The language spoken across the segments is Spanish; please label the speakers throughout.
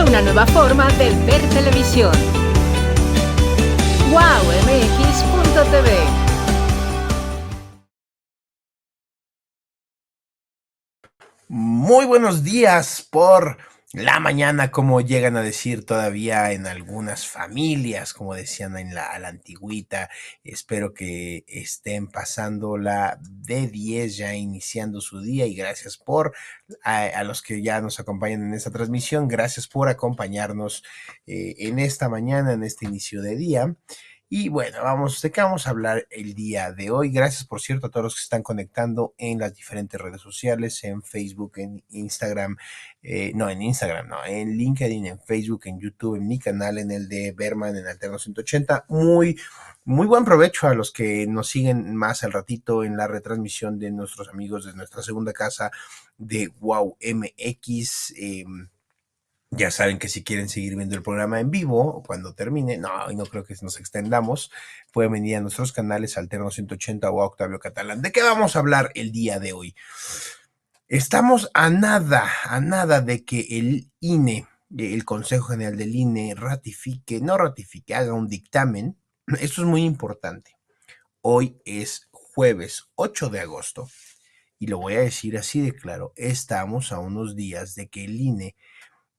Speaker 1: a una nueva forma de ver televisión. wowmx.tv.
Speaker 2: Muy buenos días por la mañana, como llegan a decir todavía en algunas familias, como decían a la antigüita. Espero que estén pasándola de 10, ya iniciando su día, y gracias a los que ya nos acompañan en esta transmisión, gracias por acompañarnos en esta mañana, en este inicio de día. Y bueno, ¿de qué vamos a hablar el día de hoy? Gracias, por cierto, a todos los que se están conectando en las diferentes redes sociales, en Facebook, en Instagram, en LinkedIn, en Facebook, en YouTube, en mi canal, en el de Berman, en Alterno 180. Muy buen provecho a los que nos siguen más al ratito en la retransmisión de nuestros amigos de nuestra segunda casa de Wow MX. Ya saben que si quieren seguir viendo el programa en vivo, cuando termine, no creo que nos extendamos, pueden venir a nuestros canales Alterno 180 o a Octavio Catalán. ¿De qué vamos a hablar el día de hoy? Estamos a nada de que el INE, el Consejo General del INE, haga un dictamen. Esto es muy importante. Hoy es jueves 8 de agosto y lo voy a decir así de claro. Estamos a unos días de que el INE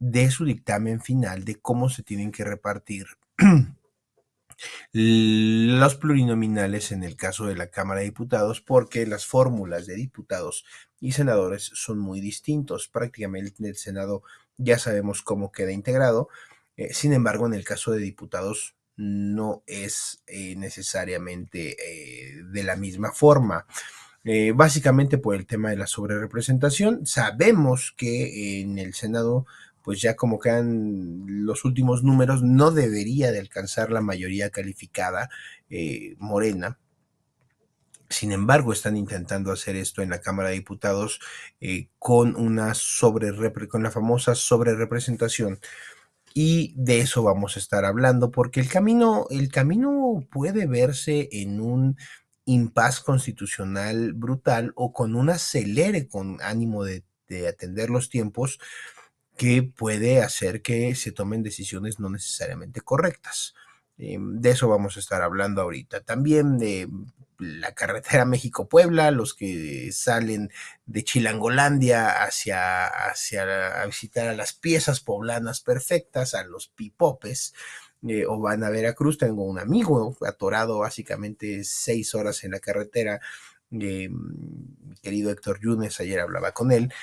Speaker 2: de su dictamen final de cómo se tienen que repartir los plurinominales en el caso de la Cámara de Diputados, porque las fórmulas de diputados y senadores son muy distintos. Prácticamente en el Senado ya sabemos cómo queda integrado. Sin embargo, en el caso de diputados no es necesariamente de la misma forma. Básicamente por el tema de la sobrerepresentación. Sabemos que en el Senado, pues ya como quedan los últimos números, no debería de alcanzar la mayoría calificada Morena. Sin embargo, están intentando hacer esto en la Cámara de Diputados con la famosa sobrerepresentación. Y de eso vamos a estar hablando, porque el camino puede verse en un impas constitucional brutal, o con un acelere con ánimo de atender los tiempos, que puede hacer que se tomen decisiones no necesariamente correctas. De eso vamos a estar hablando ahorita. También de la carretera México-Puebla, los que salen de Chilangolandia a visitar a las piezas poblanas perfectas, a los pipopes, o van a Veracruz. Tengo un amigo atorado básicamente 6 horas en la carretera. Mi querido Héctor Yunes, ayer hablaba con él.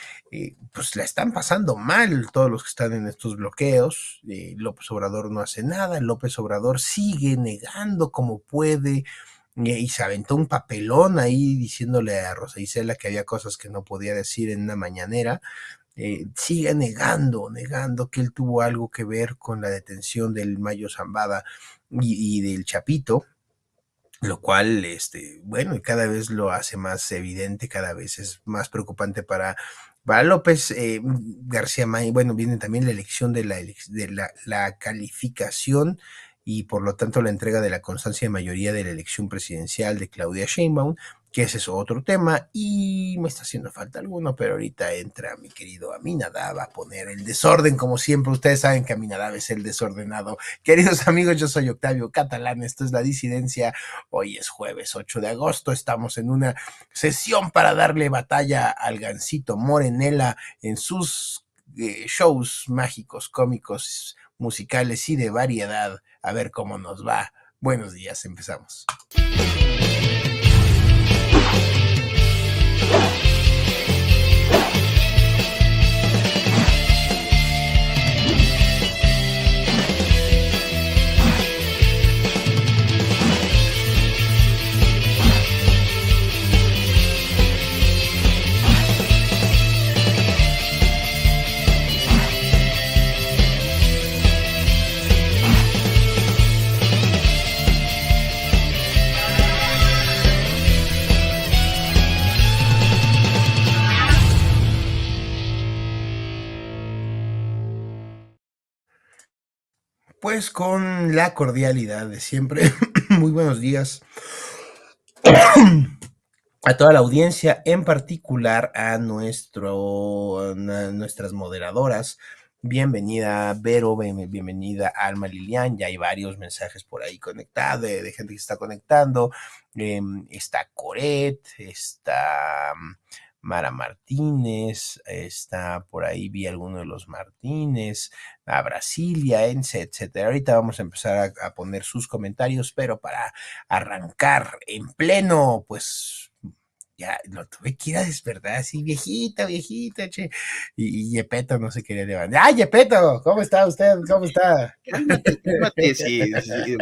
Speaker 2: Pues la están pasando mal todos los que están en estos bloqueos. López Obrador no hace nada. López Obrador sigue negando como puede, y se aventó un papelón ahí diciéndole a Rosa Isela que había cosas que no podía decir en una mañanera. Sigue negando que él tuvo algo que ver con la detención del Mayo Zambada y del Chapito, lo cual, bueno, cada vez lo hace más evidente, cada vez es más preocupante para López García May. Bueno, viene también la elección de la calificación, y por lo tanto la entrega de la constancia de mayoría de la elección presidencial de Claudia Sheinbaum, que ese es otro tema, y me está haciendo falta alguno, pero ahorita entra mi querido Aminadab a poner el desorden, como siempre. Ustedes saben que Aminadab es el desordenado. Queridos amigos, yo soy Octavio Catalán, esto es La Disidencia. Hoy es jueves 8 de agosto, estamos en una sesión para darle batalla al Gansito Morenela en sus shows mágicos, cómicos, musicales y de variedad. A ver cómo nos va. Buenos días, empezamos. Pues con la cordialidad de siempre, muy buenos días a toda la audiencia, en particular a nuestras moderadoras, Bienvenida Vero, bienvenida Alma Lilian, ya hay varios mensajes por ahí conectados, de gente que se está conectando. Está Coret, está Mara Martínez, está por ahí, vi alguno de los Martínez, a Brasilia, etcétera. Ahorita vamos a empezar a poner sus comentarios, pero para arrancar en pleno, pues ya lo tuve que ir a despertar así, viejita, viejita, che. Y Yepeto no se quería levantar. ¡Ay, Yepeto! ¿Cómo está usted? ¿Cómo está?
Speaker 3: Cálmate, cálmate, sí, sí,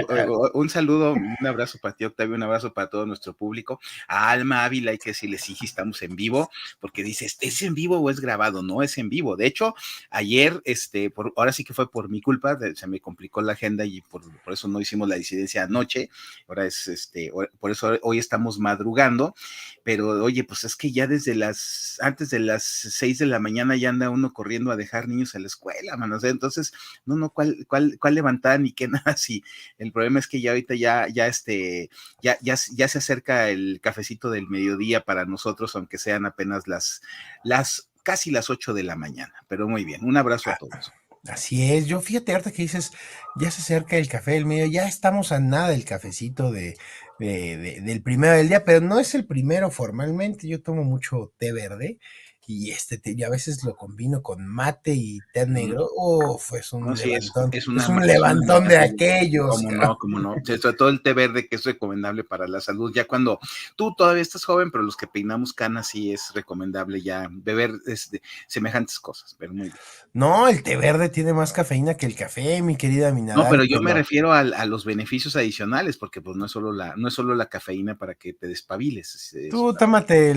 Speaker 3: un saludo, un abrazo para ti, Octavio, un abrazo para todo nuestro público. A Alma Ávila hay que decirle, sí, estamos en vivo, porque dices, ¿es en vivo o es grabado? No, es en vivo. De hecho, ayer, ahora sí que fue por mi culpa, se me complicó la agenda y por eso no hicimos la disidencia anoche. Ahora por eso hoy estamos madrugando, pero oye, pues es que ya antes de las 6 de la mañana ya anda uno corriendo a dejar niños a la escuela, mano. O sea, entonces, no, ¿cuál levantada ni qué nada? Sí, el problema es que ya ahorita ya se acerca el cafecito del mediodía para nosotros, aunque sean apenas casi las 8 de la mañana, pero muy bien, un abrazo a todos.
Speaker 2: Así es, yo fíjate, ahorita que dices, ya se acerca el café del medio, ya estamos a nada del cafecito del primero del día, pero no es el primero formalmente, yo tomo mucho té verde y y a veces lo combino con mate y té negro, uf,
Speaker 3: No, sí,
Speaker 2: es un levantón de aquellos.
Speaker 3: cómo no, cómo no. Sobre todo el té verde, que es recomendable para la salud. Ya cuando tú todavía estás joven, pero los que peinamos canas sí es recomendable ya beber semejantes cosas, pero muy bien.
Speaker 2: No, el té verde tiene más cafeína que el café, mi querida
Speaker 3: No, pero
Speaker 2: Minadal,
Speaker 3: yo me
Speaker 2: pero
Speaker 3: refiero a los beneficios adicionales, porque pues no es solo la cafeína para que te despabiles.
Speaker 2: tú tómate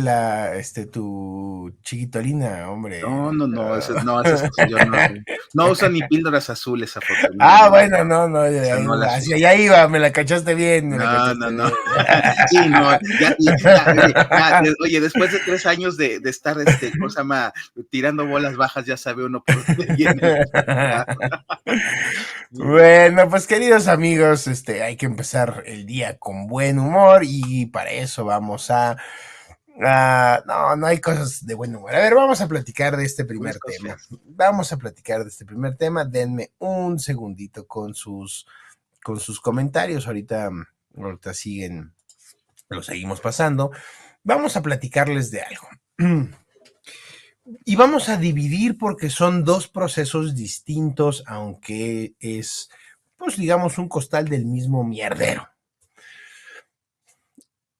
Speaker 2: tu chiquitolina, hombre.
Speaker 3: No, esas cosas yo no uso ni píldoras azules,
Speaker 2: Ah,
Speaker 3: afortunadamente.
Speaker 2: bueno, no,
Speaker 3: Esa no las
Speaker 2: hacia
Speaker 3: uso.
Speaker 2: allá iba, me la cachaste bien, me la
Speaker 3: No,
Speaker 2: cachaste
Speaker 3: no, no.
Speaker 2: bien.
Speaker 3: Sí, no, oye, después de 3 años de estar, ¿cómo se llama? Tirando bolas bajas, ya sabe uno por dónde viene el resultado.
Speaker 2: Bueno, pues queridos amigos, hay que empezar el día con buen humor y para eso vamos no hay cosas de buen humor. A ver, vamos a platicar de este
Speaker 3: Puras
Speaker 2: primer
Speaker 3: cosas
Speaker 2: tema.
Speaker 3: feas.
Speaker 2: Vamos a platicar de este primer tema. Denme un segundito con sus comentarios. Ahorita lo seguimos pasando. Vamos a platicarles de algo. Y vamos a dividir porque son dos procesos distintos, aunque es, pues digamos, un costal del mismo mierdero.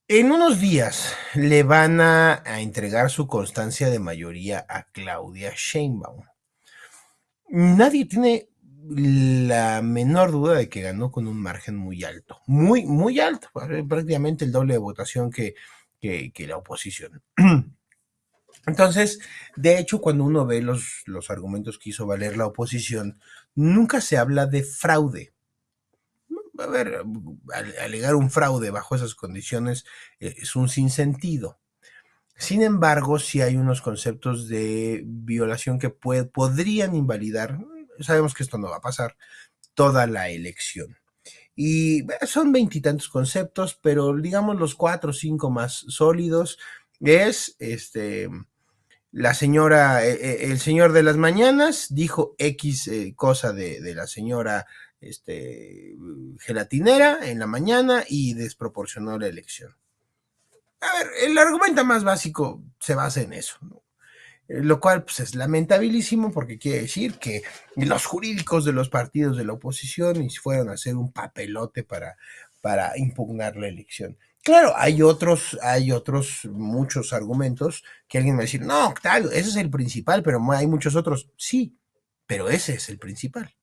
Speaker 2: En unos días le van a entregar su constancia de mayoría a Claudia Sheinbaum. Nadie tiene la menor duda de que ganó con un margen muy alto, muy, muy alto, prácticamente el doble de votación que la oposición. Entonces, de hecho, cuando uno ve los argumentos que hizo valer la oposición, nunca se habla de fraude. A ver, alegar un fraude bajo esas condiciones es un sinsentido. Sin embargo, sí hay unos conceptos de violación que podrían invalidar, sabemos que esto no va a pasar, toda la elección. Y son veintitantos conceptos, pero digamos los 4 o 5 más sólidos es la señora, el señor de las mañanas dijo X cosa de la señora gelatinera en la mañana y desproporcionó la elección. A ver, el argumento más básico se basa en eso, ¿no? Lo cual pues, es lamentabilísimo porque quiere decir que los jurídicos de los partidos de la oposición fueron a hacer un papelote para impugnar la elección. Claro, hay otros muchos argumentos que alguien va a decir, no, Octavio, ese es el principal, pero hay muchos otros. Sí, pero ese es el principal.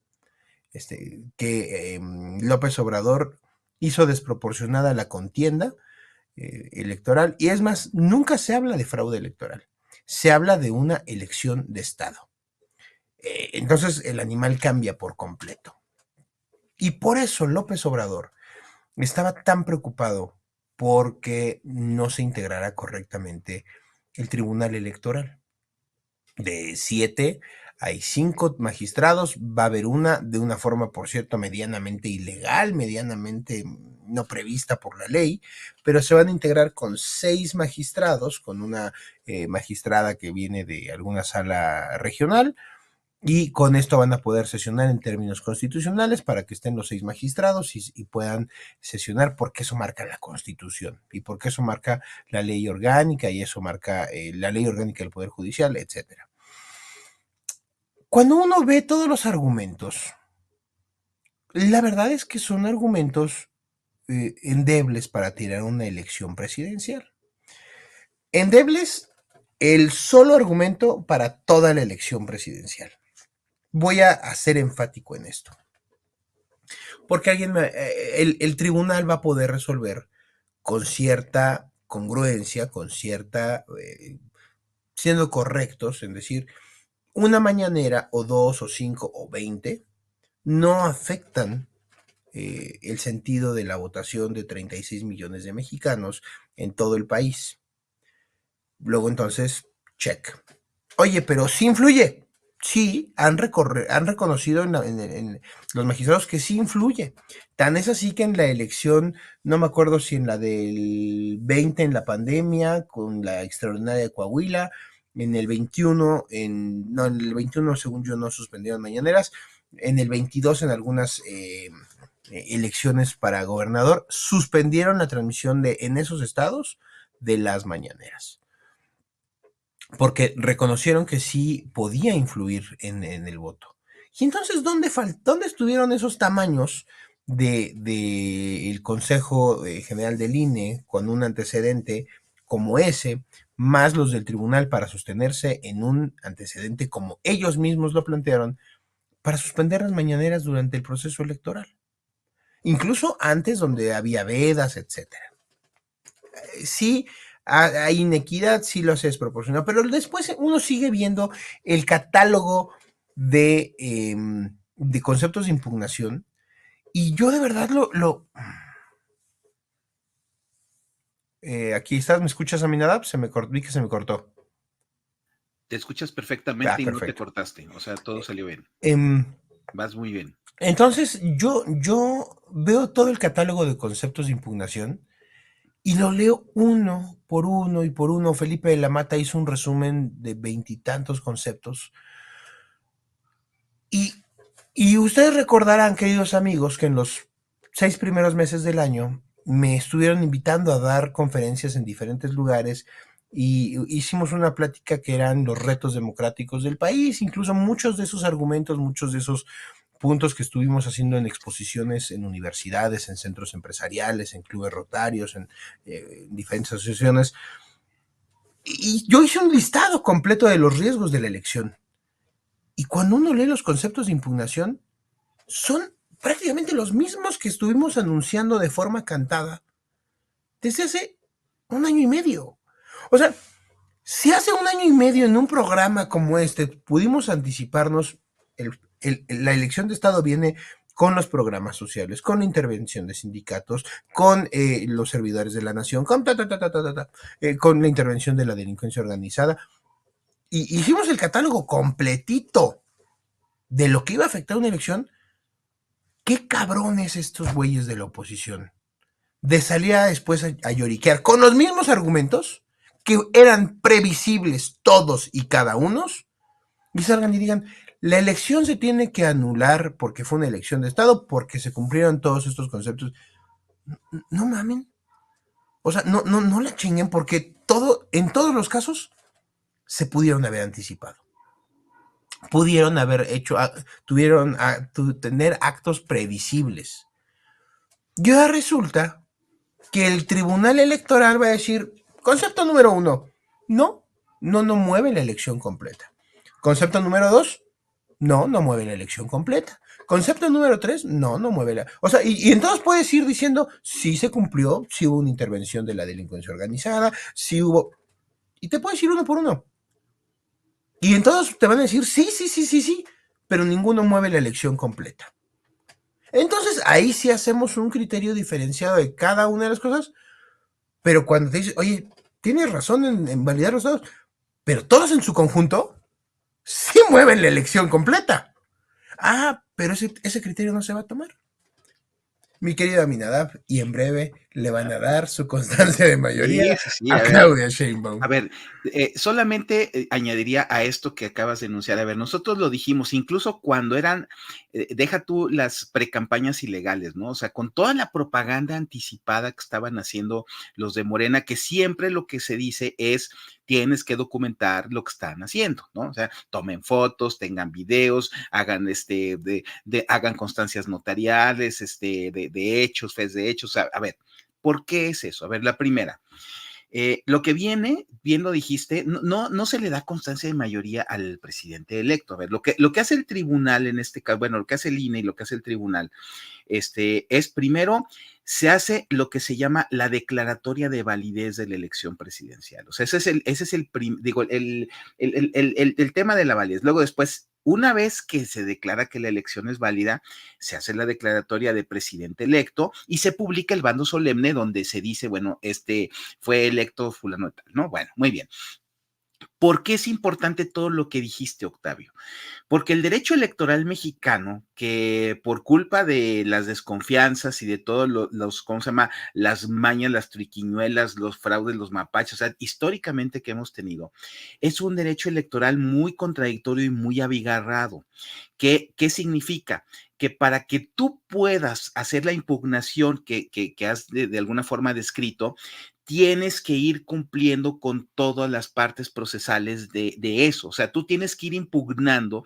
Speaker 2: Que López Obrador hizo desproporcionada la contienda electoral y es más, nunca se habla de fraude electoral, se habla de una elección de Estado. Entonces el animal cambia por completo. Y por eso López Obrador estaba tan preocupado porque no se integrara correctamente el Tribunal Electoral. De 7 hay 5 magistrados, va a haber una de una forma, por cierto, medianamente ilegal, medianamente no prevista por la ley, pero se van a integrar con 6 magistrados, con una magistrada que viene de alguna sala regional Y con esto van a poder sesionar en términos constitucionales para que estén los 6 magistrados y puedan sesionar, porque eso marca la Constitución y porque eso marca la ley orgánica y eso marca la ley orgánica del Poder Judicial, etcétera. Cuando uno ve todos los argumentos, la verdad es que son argumentos endebles para tirar una elección presidencial. Endebles, el solo argumento para toda la elección presidencial. Voy a ser enfático en esto. Porque el tribunal va a poder resolver con cierta congruencia, con cierta, siendo correctos, en decir, una mañanera o 2 o 5 o 20 no afectan el sentido de la votación de 36 millones de mexicanos en todo el país. Luego entonces, check. Oye, pero sí influye. Sí, han reconocido en los magistrados que sí influye. Tan es así que en la elección, no me acuerdo si en la del 20 en la pandemia, con la extraordinaria de Coahuila, en el 21, en el 21 según yo no suspendieron mañaneras, en el 22 en algunas elecciones para gobernador, suspendieron la transmisión en esos estados de las mañaneras. Porque reconocieron que sí podía influir en el voto. Y entonces, ¿dónde estuvieron esos tamaños del Consejo General del INE con un antecedente como ese, más los del tribunal para sostenerse en un antecedente como ellos mismos lo plantearon, para suspender las mañaneras durante el proceso electoral? Incluso antes, donde había vedas, etcétera. Sí, hay inequidad, sí lo hace desproporcionado, pero después uno sigue viendo el catálogo de conceptos de impugnación y yo de verdad aquí estás, ¿me escuchas, Aminadab? Vi que se me cortó.
Speaker 3: Te escuchas perfectamente y no te
Speaker 2: Perfecto.
Speaker 3: cortaste, o sea, todo salió bien. Vas muy bien.
Speaker 2: Entonces, yo veo todo el catálogo de conceptos de impugnación y lo leo uno por uno y por uno. Felipe de la Mata hizo un resumen de 20 y tantos conceptos. Y ustedes recordarán, queridos amigos, que en los 6 primeros meses del año me estuvieron invitando a dar conferencias en diferentes lugares y hicimos una plática que eran los retos democráticos del país. Incluso muchos de esos argumentos, muchos de esos puntos que estuvimos haciendo en exposiciones en universidades, en centros empresariales, en clubes rotarios, en diferentes asociaciones. Y yo hice un listado completo de los riesgos de la elección. Y cuando uno lee los conceptos de impugnación, son prácticamente los mismos que estuvimos anunciando de forma cantada desde hace 1 año y medio. O sea, si hace 1 año y medio en un programa como este pudimos anticiparnos, la elección de Estado viene con los programas sociales, con la intervención de sindicatos, con los servidores de la nación, con con la intervención de la delincuencia organizada. Y hicimos el catálogo completito de lo que iba a afectar una elección. Qué cabrones estos güeyes de la oposición. De salir después a lloriquear con los mismos argumentos que eran previsibles todos y cada uno, y salgan y digan, la elección se tiene que anular porque fue una elección de Estado, porque se cumplieron todos estos conceptos. No mamen. O sea, no la chinguen, porque en todos los casos se pudieron haber anticipado. Pudieron haber tener actos previsibles. Y ahora resulta que el Tribunal Electoral va a decir, concepto número 1, no mueve la elección completa. Concepto número 2, no mueve la elección completa. Concepto número 3, no mueve la... O sea, y entonces puedes ir diciendo, sí se cumplió, sí hubo una intervención de la delincuencia organizada, sí hubo... Y te puedes ir uno por uno. Y entonces te van a decir, sí, pero ninguno mueve la elección completa. Entonces ahí sí hacemos un criterio diferenciado de cada una de las cosas, pero cuando te dices, oye, tienes razón en validar los datos, pero todos en su conjunto sí mueven la elección completa. Ah, pero ese criterio no se va a tomar. Mi querido Aminadab, y en breve le van a dar su constancia de mayoría
Speaker 3: Sí, sí, sí,
Speaker 2: a Claudia Sheinbaum.
Speaker 3: a ver, solamente añadiría a esto que acabas de enunciar. A ver, nosotros lo dijimos, incluso cuando eran, deja tú las precampañas ilegales, ¿no? O sea, con toda la propaganda anticipada que estaban haciendo los de Morena, que siempre lo que se dice es, tienes que documentar lo que están haciendo, ¿no? O sea, tomen fotos, tengan videos, hagan hagan constancias notariales, de hechos, fes de hechos. A ver, ¿por qué es eso? A ver, la primera. Lo que viene, bien lo dijiste, no se le da constancia de mayoría al presidente electo. A ver, lo que hace el tribunal en este caso, bueno, lo que hace el INE y lo que hace el tribunal, es primero, se hace lo que se llama la declaratoria de validez de la elección presidencial. O sea, el tema de la validez. Luego después, una vez que se declara que la elección es válida, se hace la declaratoria de presidente electo y se publica el bando solemne donde se dice, bueno, fue electo fulano de tal, ¿no? Bueno, muy bien. ¿Por qué es importante todo lo que dijiste, Octavio? Porque el derecho electoral mexicano, que por culpa de las desconfianzas y de todos ¿cómo se llama? Las mañas, las triquiñuelas, los fraudes, los mapaches, o sea, históricamente que hemos tenido, es un derecho electoral muy contradictorio y muy abigarrado. ¿Qué significa? Que para que tú puedas hacer la impugnación que has de alguna forma descrito, tienes que ir cumpliendo con todas las partes procesales de eso. O sea, tú tienes que ir impugnando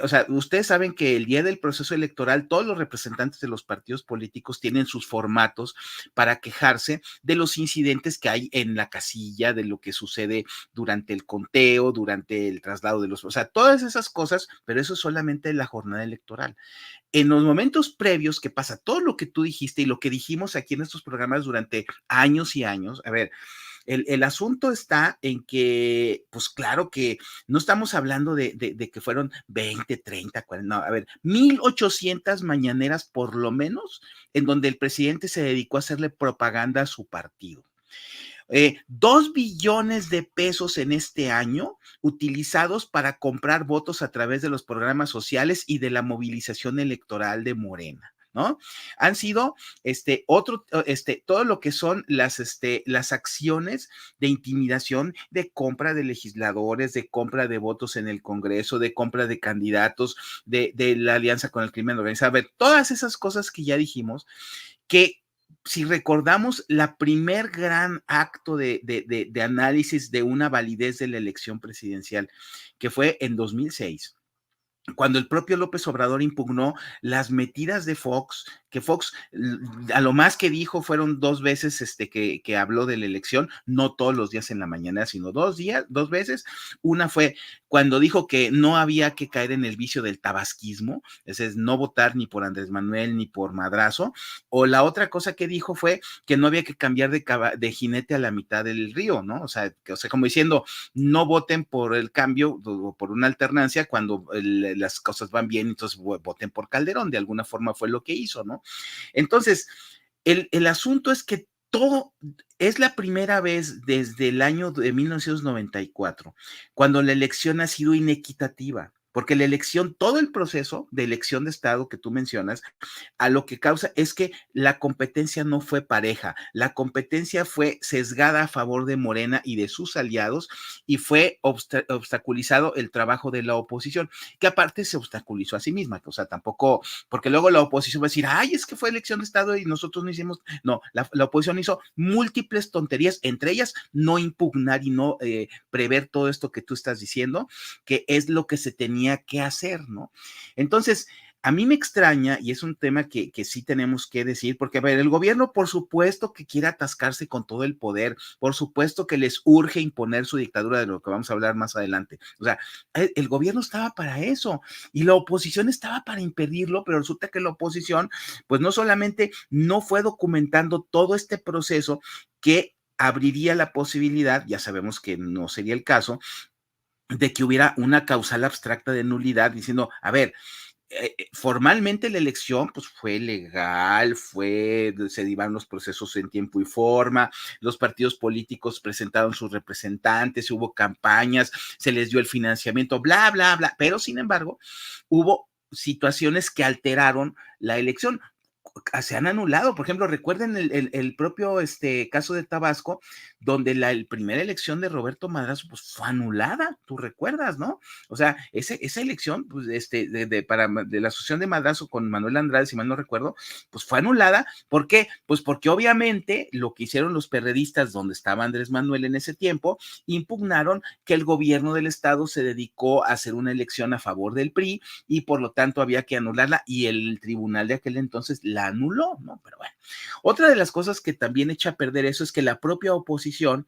Speaker 3: o sea, ustedes saben que el día del proceso electoral, todos los representantes de los partidos políticos tienen sus formatos para quejarse de los incidentes que hay en la casilla, de lo que sucede durante el conteo, durante el traslado de o sea, todas esas cosas, pero eso es solamente en la jornada electoral. En los momentos previos que pasa todo lo que tú dijiste y lo que dijimos aquí en estos programas durante años y años, a ver, el asunto está en que, pues claro que no estamos hablando de que fueron 20, 30, 40, no, a ver, 1,800 mañaneras por lo menos, en donde el presidente se dedicó a hacerle propaganda a su partido. 2 billones de pesos en este año utilizados para comprar votos a través de los programas sociales y de la movilización electoral de Morena. ¿No? Han sido todo lo que son las acciones de intimidación, de compra de legisladores, de compra de votos en el Congreso, de compra de candidatos, de la alianza con el crimen organizado. A ver, todas esas cosas que ya dijimos, que si recordamos la primer gran acto de análisis de una validez de la elección presidencial, que fue en 2006, cuando el propio López Obrador impugnó las metidas de Fox, que Fox a lo más que dijo fueron 2 veces que habló de la elección, no todos los días en la mañana, sino 2 veces. Una fue cuando dijo que no había que caer en el vicio del tabasquismo, es decir, no votar ni por Andrés Manuel ni por Madrazo, o la otra cosa que dijo fue que no había que cambiar de jinete a la mitad del río, ¿no? O sea, como diciendo, no voten por el cambio o por una alternancia cuando las cosas van bien, entonces voten por Calderón, de alguna forma fue lo que hizo, ¿no? Entonces, el asunto es que todo es la primera vez desde el año de 1994 cuando la elección ha sido inequitativa, porque la elección, todo el proceso de elección de Estado que tú mencionas, a lo que causa es que la competencia no fue pareja, la competencia fue sesgada a favor de Morena y de sus aliados y fue obstaculizado el trabajo de la oposición, que aparte se obstaculizó a sí misma, o sea, tampoco, porque luego la oposición va a decir, ay, es que fue elección de Estado y nosotros no hicimos, no, la oposición hizo múltiples tonterías, entre ellas no impugnar y no prever todo esto que tú estás diciendo, que es lo que se tenía que hacer, ¿no? Entonces, a mí me extraña, y es un tema que sí tenemos que decir, porque, a ver, el gobierno, por supuesto que quiere atascarse con todo el poder, por supuesto que les urge imponer su dictadura, de lo que vamos a hablar más adelante. O sea, el gobierno estaba para eso, y la oposición estaba para impedirlo, pero resulta que la oposición, pues no solamente no fue documentando todo este proceso que abriría la posibilidad, ya sabemos que no sería el caso, de que hubiera una causal abstracta de nulidad diciendo, a ver, formalmente la elección pues fue legal, se llevaron los procesos en tiempo y forma, los partidos políticos presentaron sus representantes, hubo campañas, se les dio el financiamiento, bla, bla, bla, pero sin embargo hubo situaciones que alteraron la elección. se han anulado. Por ejemplo, recuerden el propio caso de Tabasco, donde la primera elección de Roberto Madrazo pues, fue anulada, tú recuerdas, ¿no? O sea, esa elección pues, de la asociación de Madrazo con Manuel Andrade, si mal no recuerdo, pues fue anulada. ¿Por qué? Pues porque obviamente lo que hicieron los perredistas, donde estaba Andrés Manuel en ese tiempo, impugnaron que el gobierno del estado se dedicó a hacer una elección a favor del PRI y por lo tanto había que anularla y el tribunal de aquel entonces la anuló, ¿no? Pero bueno, otra de las cosas que también echa a perder eso es que la propia oposición,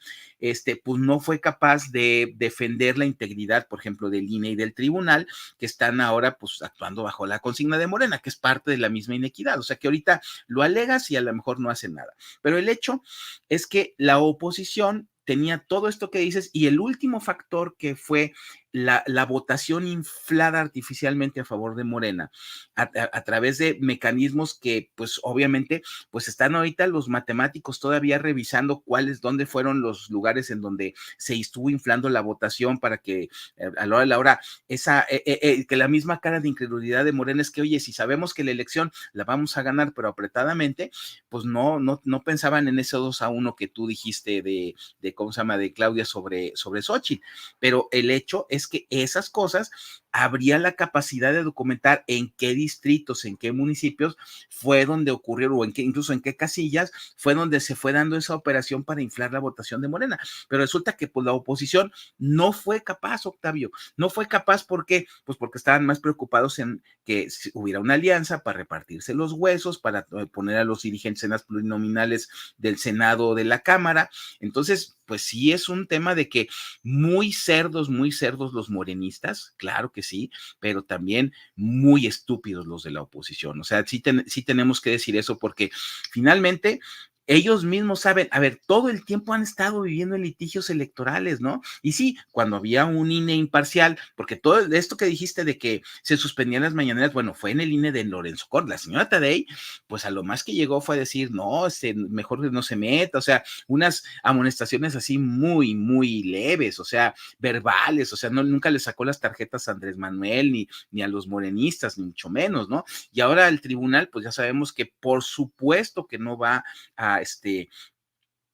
Speaker 3: pues no fue capaz de defender la integridad, por ejemplo, del INE y del tribunal, que están ahora pues actuando bajo la consigna de Morena, que es parte de la misma inequidad, o sea que ahorita lo alegas y a lo mejor no hacen nada, pero el hecho es que la oposición tenía todo esto que dices y el último factor que fue la votación inflada artificialmente a favor de Morena a través de mecanismos que pues obviamente pues están ahorita los matemáticos todavía revisando dónde fueron los lugares en donde se estuvo inflando la votación para que a la hora de la hora que la misma cara de incredulidad de Morena es que oye, si sabemos que la elección la vamos a ganar pero apretadamente, pues no pensaban en ese 2-1 que tú dijiste de ¿cómo se llama? De Claudia sobre Xochitl, pero el hecho es que esas cosas habría la capacidad de documentar en qué distritos, en qué municipios fue donde ocurrió o incluso en qué casillas fue donde se fue dando esa operación para inflar la votación de Morena. Pero resulta que pues la oposición no fue capaz, Octavio, no fue capaz. ¿Por qué? Pues porque estaban más preocupados en que hubiera una alianza para repartirse los huesos, para poner a los dirigentes en las plurinominales del Senado o de la Cámara. Entonces, pues sí es un tema de que muy cerdos los morenistas, claro que sí, pero también muy estúpidos los de la oposición. O sea, sí tenemos que decir eso porque finalmente ellos mismos saben, a ver, todo el tiempo han estado viviendo en litigios electorales, ¿no? Y sí, cuando había un INE imparcial, porque todo esto que dijiste de que se suspendían las mañaneras, bueno, fue en el INE de Lorenzo Córdoba. La señora Tadei, pues a lo más que llegó fue a decir, no, mejor que no se meta, o sea, unas amonestaciones así muy, muy leves, o sea, verbales, o sea, nunca le sacó las tarjetas a Andrés Manuel ni a los morenistas, ni mucho menos, ¿no? Y ahora el tribunal, pues ya sabemos que por supuesto que no va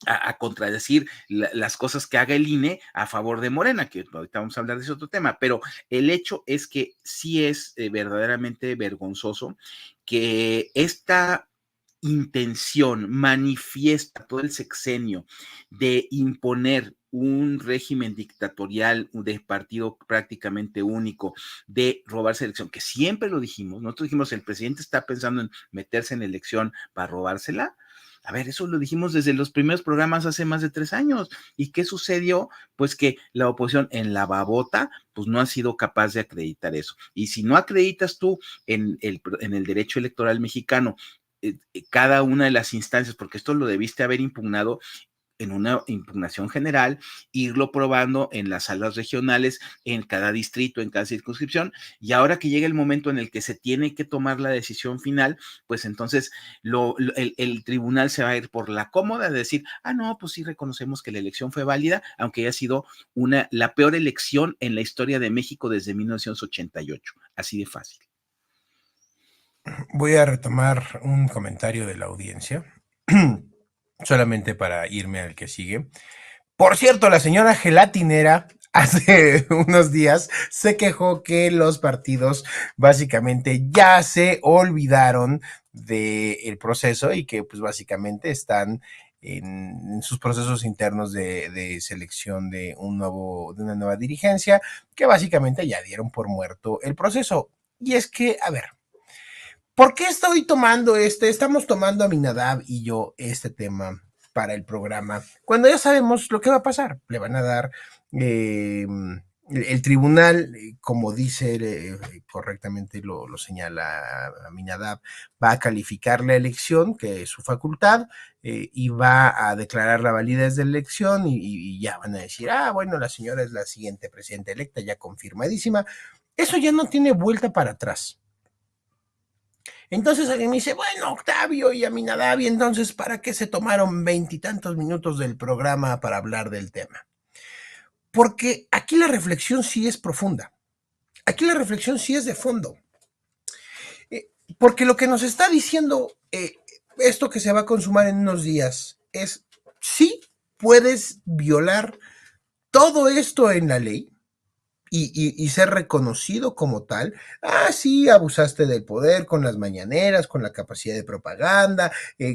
Speaker 3: a contradecir las cosas que haga el INE a favor de Morena, que ahorita vamos a hablar de ese otro tema, pero el hecho es que sí es verdaderamente vergonzoso que esta intención manifiesta todo el sexenio de imponer un régimen dictatorial de partido prácticamente único, de robarse elección, que siempre lo dijimos, nosotros dijimos, el presidente está pensando en meterse en elección para robársela. A ver, eso lo dijimos desde los primeros programas hace más de 3 años. ¿Y qué sucedió? Pues que la oposición en la babota, pues no ha sido capaz de acreditar eso. Y si no acreditas tú en el derecho electoral mexicano, cada una de las instancias, porque esto lo debiste haber impugnado en una impugnación general, irlo probando en las salas regionales, en cada distrito, en cada circunscripción, y ahora que llega el momento en el que se tiene que tomar la decisión final, pues entonces el tribunal se va a ir por la cómoda de decir, no, pues sí reconocemos que la elección fue válida, aunque haya sido la peor elección en la historia de México desde 1988, así de fácil.
Speaker 2: Voy a retomar un comentario de la audiencia. Solamente para irme al que sigue. Por cierto, la señora gelatinera hace unos días se quejó que los partidos básicamente ya se olvidaron del proceso y que pues básicamente están en sus procesos internos de selección de una nueva dirigencia, que básicamente ya dieron por muerto el proceso. Y es que, a ver, ¿por qué estamos tomando Aminadab y yo este tema para el programa? Cuando ya sabemos lo que va a pasar, le van a dar el tribunal, como dice correctamente lo señala Aminadab, va a calificar la elección, que es su facultad, y va a declarar la validez de la elección y ya van a decir, bueno, la señora es la siguiente presidenta electa, ya confirmadísima. Eso ya no tiene vuelta para atrás. Entonces alguien me dice, bueno, Octavio y Aminadab, entonces, ¿para qué se tomaron 20 y tantos minutos del programa para hablar del tema? Porque aquí la reflexión sí es profunda. Aquí la reflexión sí es de fondo. Porque lo que nos está diciendo esto que se va a consumar en unos días es, sí, puedes violar todo esto en la ley, y ser reconocido como tal. Ah, sí, abusaste del poder con las mañaneras, con la capacidad de propaganda,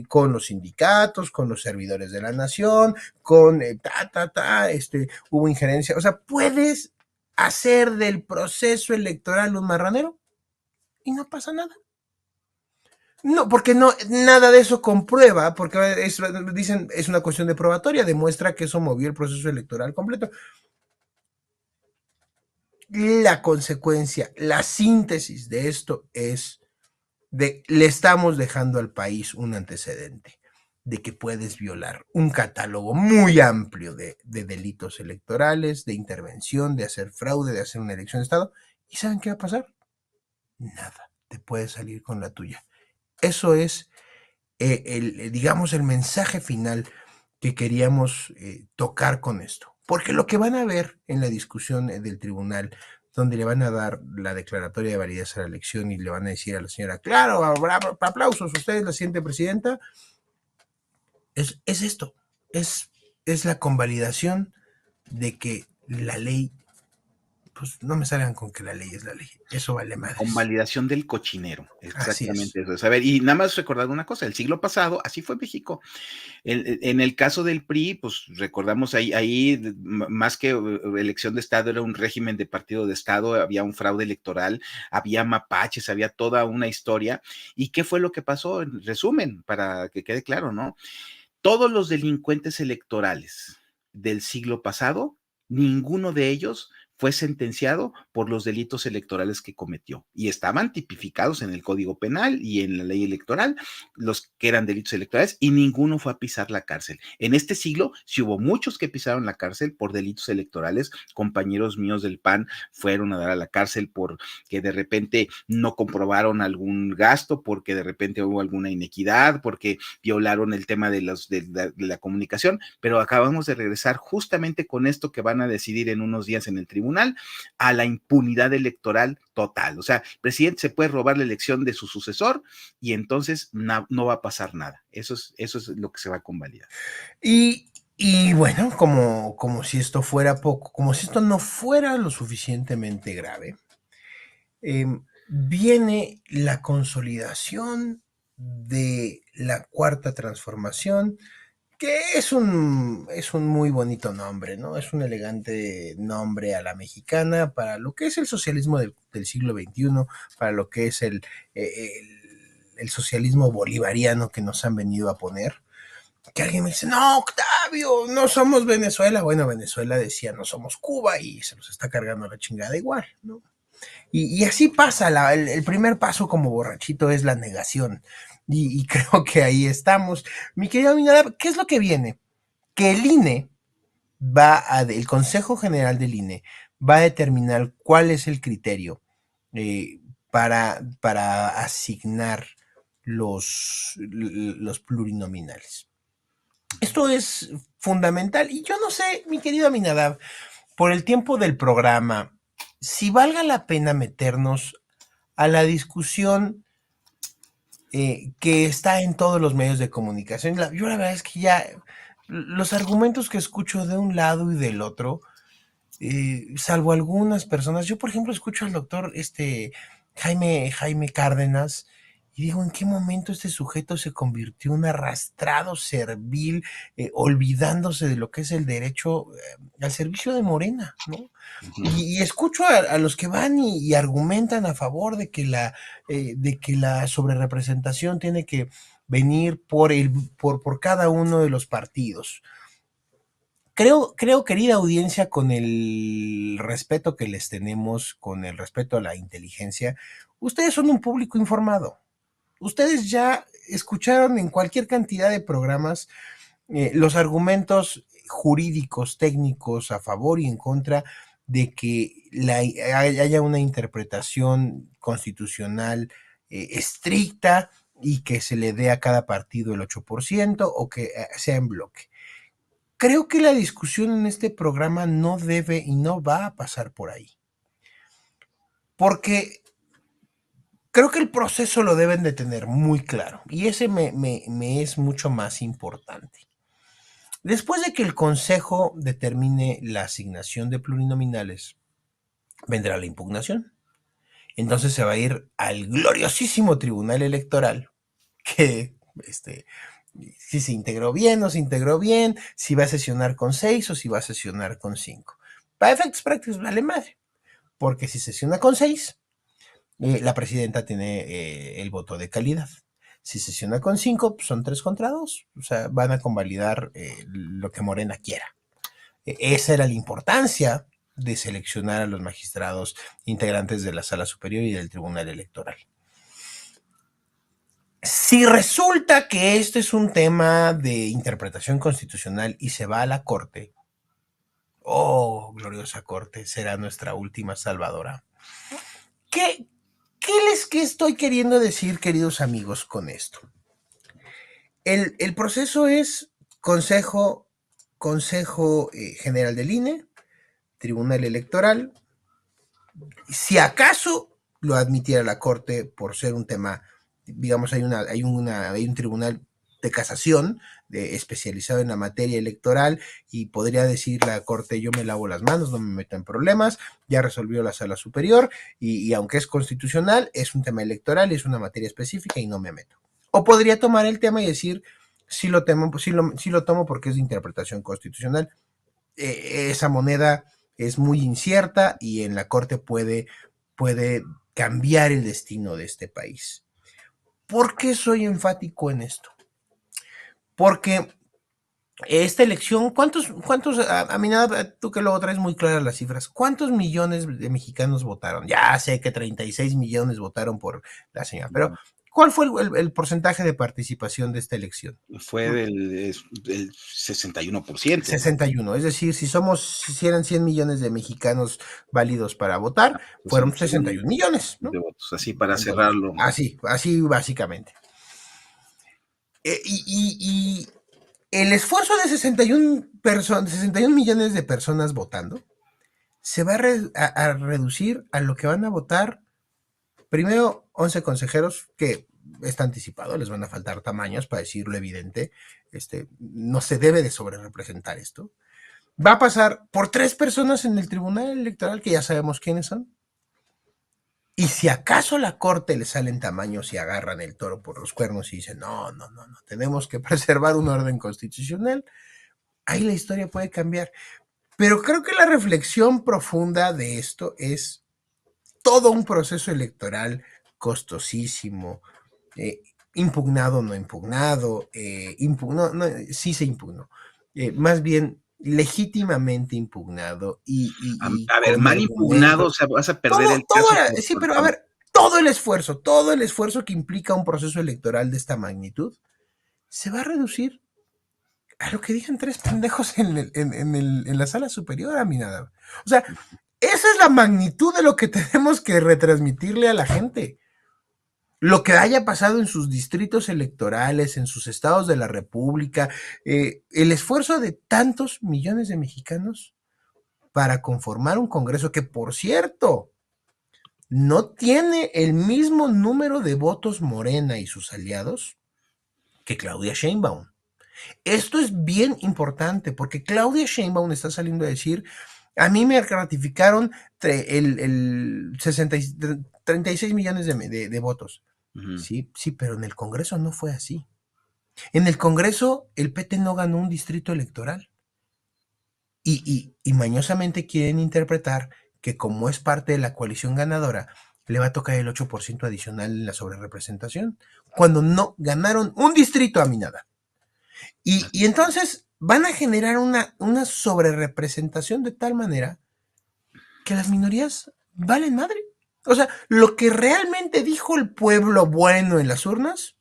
Speaker 2: con los sindicatos, con los servidores de la nación, con hubo injerencia. O sea, puedes hacer del proceso electoral un marranero y no pasa nada. No, porque no, nada de eso comprueba, porque dicen, es una cuestión de probatoria, demuestra que eso movió el proceso electoral completo. La consecuencia, la síntesis de esto es le estamos dejando al país un antecedente de que puedes violar un catálogo muy amplio de delitos electorales, de intervención, de hacer fraude, de hacer una elección de Estado. ¿Y saben qué va a pasar? Nada, te puedes salir con la tuya. Eso es, digamos, el mensaje final que queríamos tocar con esto. Porque lo que van a ver en la discusión del tribunal, donde le van a dar la declaratoria de validez a la elección y le van a decir a la señora, claro, aplausos, usted es la siguiente presidenta, es esto, es la convalidación de que la ley, pues no me salgan con que la ley es la ley, eso vale madres.
Speaker 3: Convalidación del cochinero,
Speaker 2: Así es.
Speaker 3: exactamente eso es. A ver, y nada más recordar una cosa, el siglo pasado, así fue México. En el caso del PRI, pues recordamos ahí más que elección de Estado, era un régimen de partido de Estado, había un fraude electoral, había mapaches, había toda una historia. ¿Y qué fue lo que pasó? En resumen, para que quede claro, ¿no? Todos los delincuentes electorales del siglo pasado, ninguno de ellos fue sentenciado por los delitos electorales que cometió y estaban tipificados en el Código Penal y en la ley electoral, los que eran delitos electorales, y ninguno fue a pisar la cárcel. En este siglo sí hubo muchos que pisaron la cárcel por delitos electorales. Compañeros míos del PAN fueron a dar a la cárcel porque de repente no comprobaron algún gasto, porque de repente hubo alguna inequidad, porque violaron el tema de la comunicación, pero acabamos de regresar justamente con esto que van a decidir en unos días en el tribunal, a la impunidad electoral total. O sea, el presidente se puede robar la elección de su sucesor y entonces no va a pasar nada. Eso es lo que se va a convalidar.
Speaker 2: Y bueno, como si esto fuera poco, como si esto no fuera lo suficientemente grave, viene la consolidación de la cuarta transformación, que es un muy bonito nombre, ¿no? Es un elegante nombre a la mexicana para lo que es el socialismo del siglo XXI, para lo que es el socialismo bolivariano que nos han venido a poner. Que alguien me dice, no, Octavio, no somos Venezuela. Bueno, Venezuela decía, no somos Cuba y se los está cargando la chingada igual, ¿no? Y así pasa, el primer paso como borrachito es la negación. Y creo que ahí estamos. Mi querido Minara, ¿qué es lo que viene? Que el INE el Consejo General del INE va a determinar cuál es el criterio eh, para asignar los plurinominales. Esto es fundamental. Y yo no sé, mi querido Aminadab, por el tiempo del programa, si valga la pena meternos a la discusión que está en todos los medios de comunicación. Yo la verdad es que ya los argumentos que escucho de un lado y del otro, salvo algunas personas, yo por ejemplo escucho al doctor Jaime Cárdenas y digo, ¿en qué momento este sujeto se convirtió en un arrastrado servil, olvidándose de lo que es el derecho al servicio de Morena, ¿no? Y escucho a los que van y argumentan a favor de que la sobrerepresentación tiene que venir por cada uno de los partidos. Creo, querida audiencia, con el respeto que les tenemos, con el respeto a la inteligencia, ustedes son un público informado. Ustedes ya escucharon en cualquier cantidad de programas los argumentos jurídicos, técnicos, a favor y en contra de que haya una interpretación constitucional estricta y que se le dé a cada partido el 8% o que sea en bloque. Creo que la discusión en este programa no debe y no va a pasar por ahí. Porque creo que el proceso lo deben de tener muy claro y ese me es mucho más importante. Después de que el Consejo determine la asignación de plurinominales, vendrá la impugnación. Entonces se va a ir al gloriosísimo Tribunal Electoral, que si se integró bien o no se integró bien, si va a sesionar con 6 o si va a sesionar con 5. Para efectos prácticos vale madre, porque si sesiona con 6, la presidenta tiene el voto de calidad. Si sesiona con 5, pues son 3 contra 2. O sea, van a convalidar lo que Morena quiera. Esa era la importancia de seleccionar a los magistrados integrantes de la Sala Superior y del Tribunal Electoral. Si resulta que este es un tema de interpretación constitucional y se va a la Corte, oh, gloriosa Corte, será nuestra última salvadora. ¿Qué estoy queriendo decir, queridos amigos, con esto? El proceso es Consejo General del INE, Tribunal Electoral. Si acaso lo admitiera la Corte por ser un tema, digamos, hay un tribunal de casación especializado en la materia electoral y podría decir la Corte, yo me lavo las manos, no me meto en problemas, ya resolvió la Sala Superior y aunque es constitucional, es un tema electoral y es una materia específica y no me meto. O podría tomar el tema y decir, sí lo tomo porque es de interpretación constitucional. Esa moneda es muy incierta y en la Corte puede cambiar el destino de este país. ¿Por qué soy enfático en esto? Porque esta elección, ¿cuántos, Aminada, tú que luego traes muy claras las cifras, ¿cuántos millones de mexicanos votaron? Ya sé que 36 millones votaron por la señora, pero ¿cuál fue el porcentaje de participación de esta elección?
Speaker 3: Fue del 61%.
Speaker 2: 61, es decir, si eran 100 millones de mexicanos válidos para votar, fueron 61 millones, ¿no?
Speaker 3: De votos, así para cerrarlo.
Speaker 2: Así básicamente. Y el esfuerzo de 61 millones de personas votando se va a reducir a lo que van a votar primero 11 consejeros, que está anticipado, les van a faltar tamaños para decirlo evidente, no se debe de sobrerepresentar esto. Va a pasar por 3 personas en el Tribunal Electoral, que ya sabemos quiénes son. Y si acaso la Corte le salen tamaños y agarran el toro por los cuernos y dicen, no, tenemos que preservar un orden constitucional, ahí la historia puede cambiar. Pero creo que la reflexión profunda de esto es todo un proceso electoral costosísimo, impugnado o no impugnado, sí se impugnó, más bien legítimamente impugnado
Speaker 3: a ver, mal impugnado, o sea, vas a perder el caso.
Speaker 2: Sí, pero a ver, todo el esfuerzo que implica un proceso electoral de esta magnitud se va a reducir a lo que digan 3 pendejos en la Sala Superior, Aminada. O sea, esa es la magnitud de lo que tenemos que retransmitirle a la gente. Lo que haya pasado en sus distritos electorales, en sus estados de la República, el esfuerzo de tantos millones de mexicanos para conformar un Congreso que, por cierto, no tiene el mismo número de votos Morena y sus aliados que Claudia Sheinbaum. Esto es bien importante porque Claudia Sheinbaum está saliendo a decir, a mí me ratificaron el 36 millones de votos. Sí, pero en el Congreso no fue así. En el Congreso el PT no ganó un distrito electoral. Y mañosamente quieren interpretar que como es parte de la coalición ganadora, le va a tocar el 8% adicional en la sobrerepresentación, cuando no ganaron un distrito, Aminada. Y entonces van a generar una sobrerepresentación de tal manera que las minorías valen madre. O sea, lo que realmente dijo el pueblo bueno en las urnas.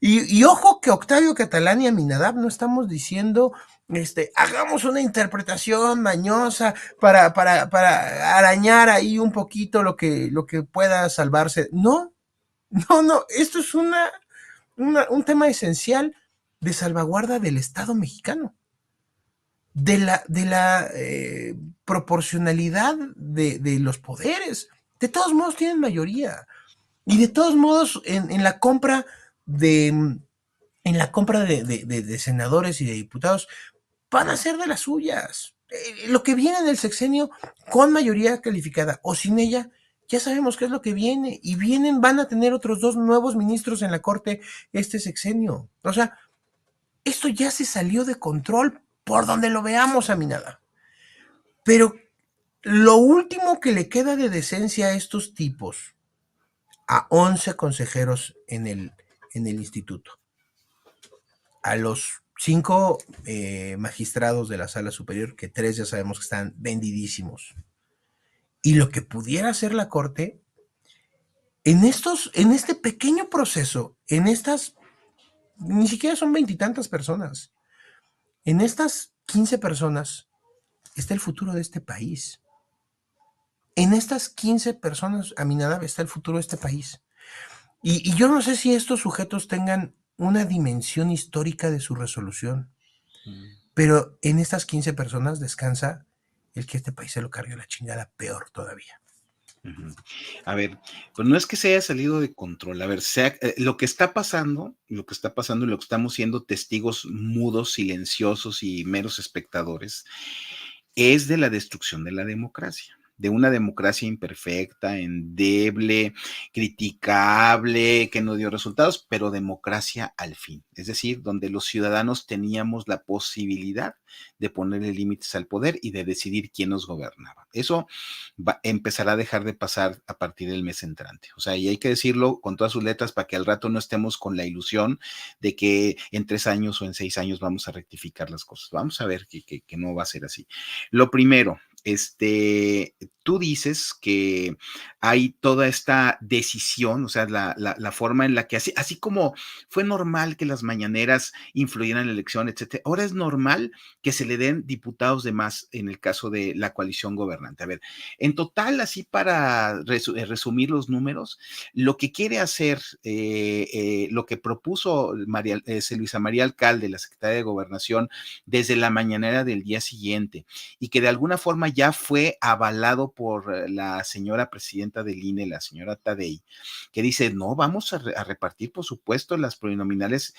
Speaker 2: Y ojo que Octavio Catalán y Aminadab no estamos diciendo, hagamos una interpretación mañosa para arañar ahí un poquito lo que pueda salvarse. No, esto es un tema esencial de salvaguarda del Estado mexicano, de la proporcionalidad de los poderes. de todos modos tienen mayoría. Y de todos modos, en la compra de senadores y de diputados, van a ser de las suyas. Lo que viene en el sexenio, con mayoría calificada o sin ella, ya sabemos qué es lo que viene. Y van a tener otros 2 nuevos ministros en la Corte este sexenio. O sea, esto ya se salió de control por donde lo veamos, Aminada. Pero lo último que le queda de decencia a estos tipos, a 11 consejeros en el instituto, a los 5 magistrados de la sala superior, que 3 ya sabemos que están vendidísimos, y lo que pudiera hacer la Corte en este pequeño proceso, en estas, ni siquiera son 20 y tantas personas, en estas 15 personas está el futuro de este país. En estas 15 personas, Aminadab, está el futuro de este país. Y yo no sé si estos sujetos tengan una dimensión histórica de su resolución, pero en estas 15 personas descansa el que este país se lo cargue a la chingada peor todavía.
Speaker 3: A ver, pues no es que se haya salido de control. A ver, lo que está pasando y lo que estamos siendo testigos mudos, silenciosos y meros espectadores, es de la destrucción de la democracia, de una democracia imperfecta, endeble, criticable, que no dio resultados, pero democracia al fin. Es decir, donde los ciudadanos teníamos la posibilidad de ponerle límites al poder y de decidir quién nos gobernaba. Eso empezará a dejar de pasar a partir del mes entrante. O sea, y hay que decirlo con todas sus letras para que al rato no estemos con la ilusión de que en 3 años o en 6 años vamos a rectificar las cosas. Vamos a ver que no va a ser así. Lo primero, tú dices que hay toda esta decisión, o sea, la forma en la que así como fue normal que las mañaneras influyeran en la elección, etcétera, ahora es normal que se le den diputados de más en el caso de la coalición gobernante. A ver, en total, así para resumir los números, lo que quiere hacer, lo que propuso Luisa María Alcalde, la secretaria de Gobernación, desde la mañanera del día siguiente, y que de alguna forma ya fue avalado por la señora presidenta del INE, la señora Tadei, que dice, no, vamos a repartir, por supuesto, las plurinominales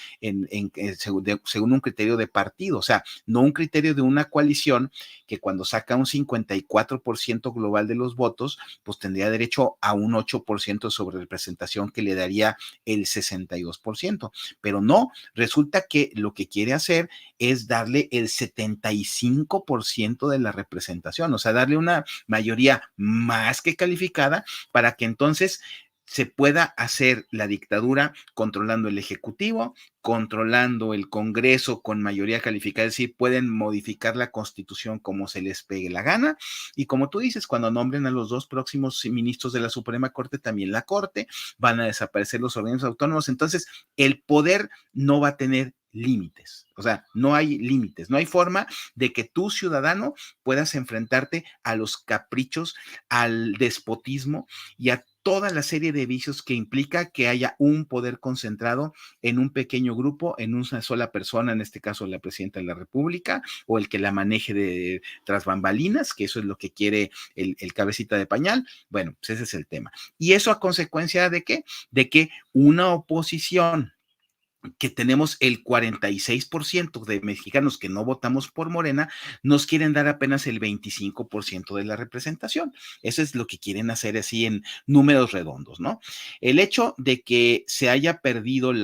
Speaker 3: según un criterio de partido, o sea, no un criterio de una coalición que cuando saca un 54% global de los votos, pues tendría derecho a un 8% sobre representación que le daría el 62%, pero no, resulta que lo que quiere hacer es darle el 75% de la representación, o sea, darle una mayoría más que calificada para que entonces se pueda hacer la dictadura controlando el Ejecutivo, controlando el Congreso con mayoría calificada, es decir, pueden modificar la Constitución como se les pegue la gana, y como tú dices, cuando nombren a los 2 próximos ministros de la Suprema Corte, también la Corte, van a desaparecer los organismos autónomos, entonces el poder no va a tener límites, o sea, no hay límites, no hay forma de que tú, ciudadano, puedas enfrentarte a los caprichos, al despotismo y a toda la serie de vicios que implica que haya un poder concentrado en un pequeño grupo, en una sola persona, en este caso la presidenta de la República, o el que la maneje tras bambalinas, que eso es lo que quiere el cabecita de pañal. Bueno, pues ese es el tema. ¿Y eso a consecuencia de qué? De que una oposición que tenemos el 46% de mexicanos que no votamos por Morena, nos quieren dar apenas el 25% de la representación. Eso es lo que quieren hacer así en números redondos, ¿no? El hecho de que se haya perdido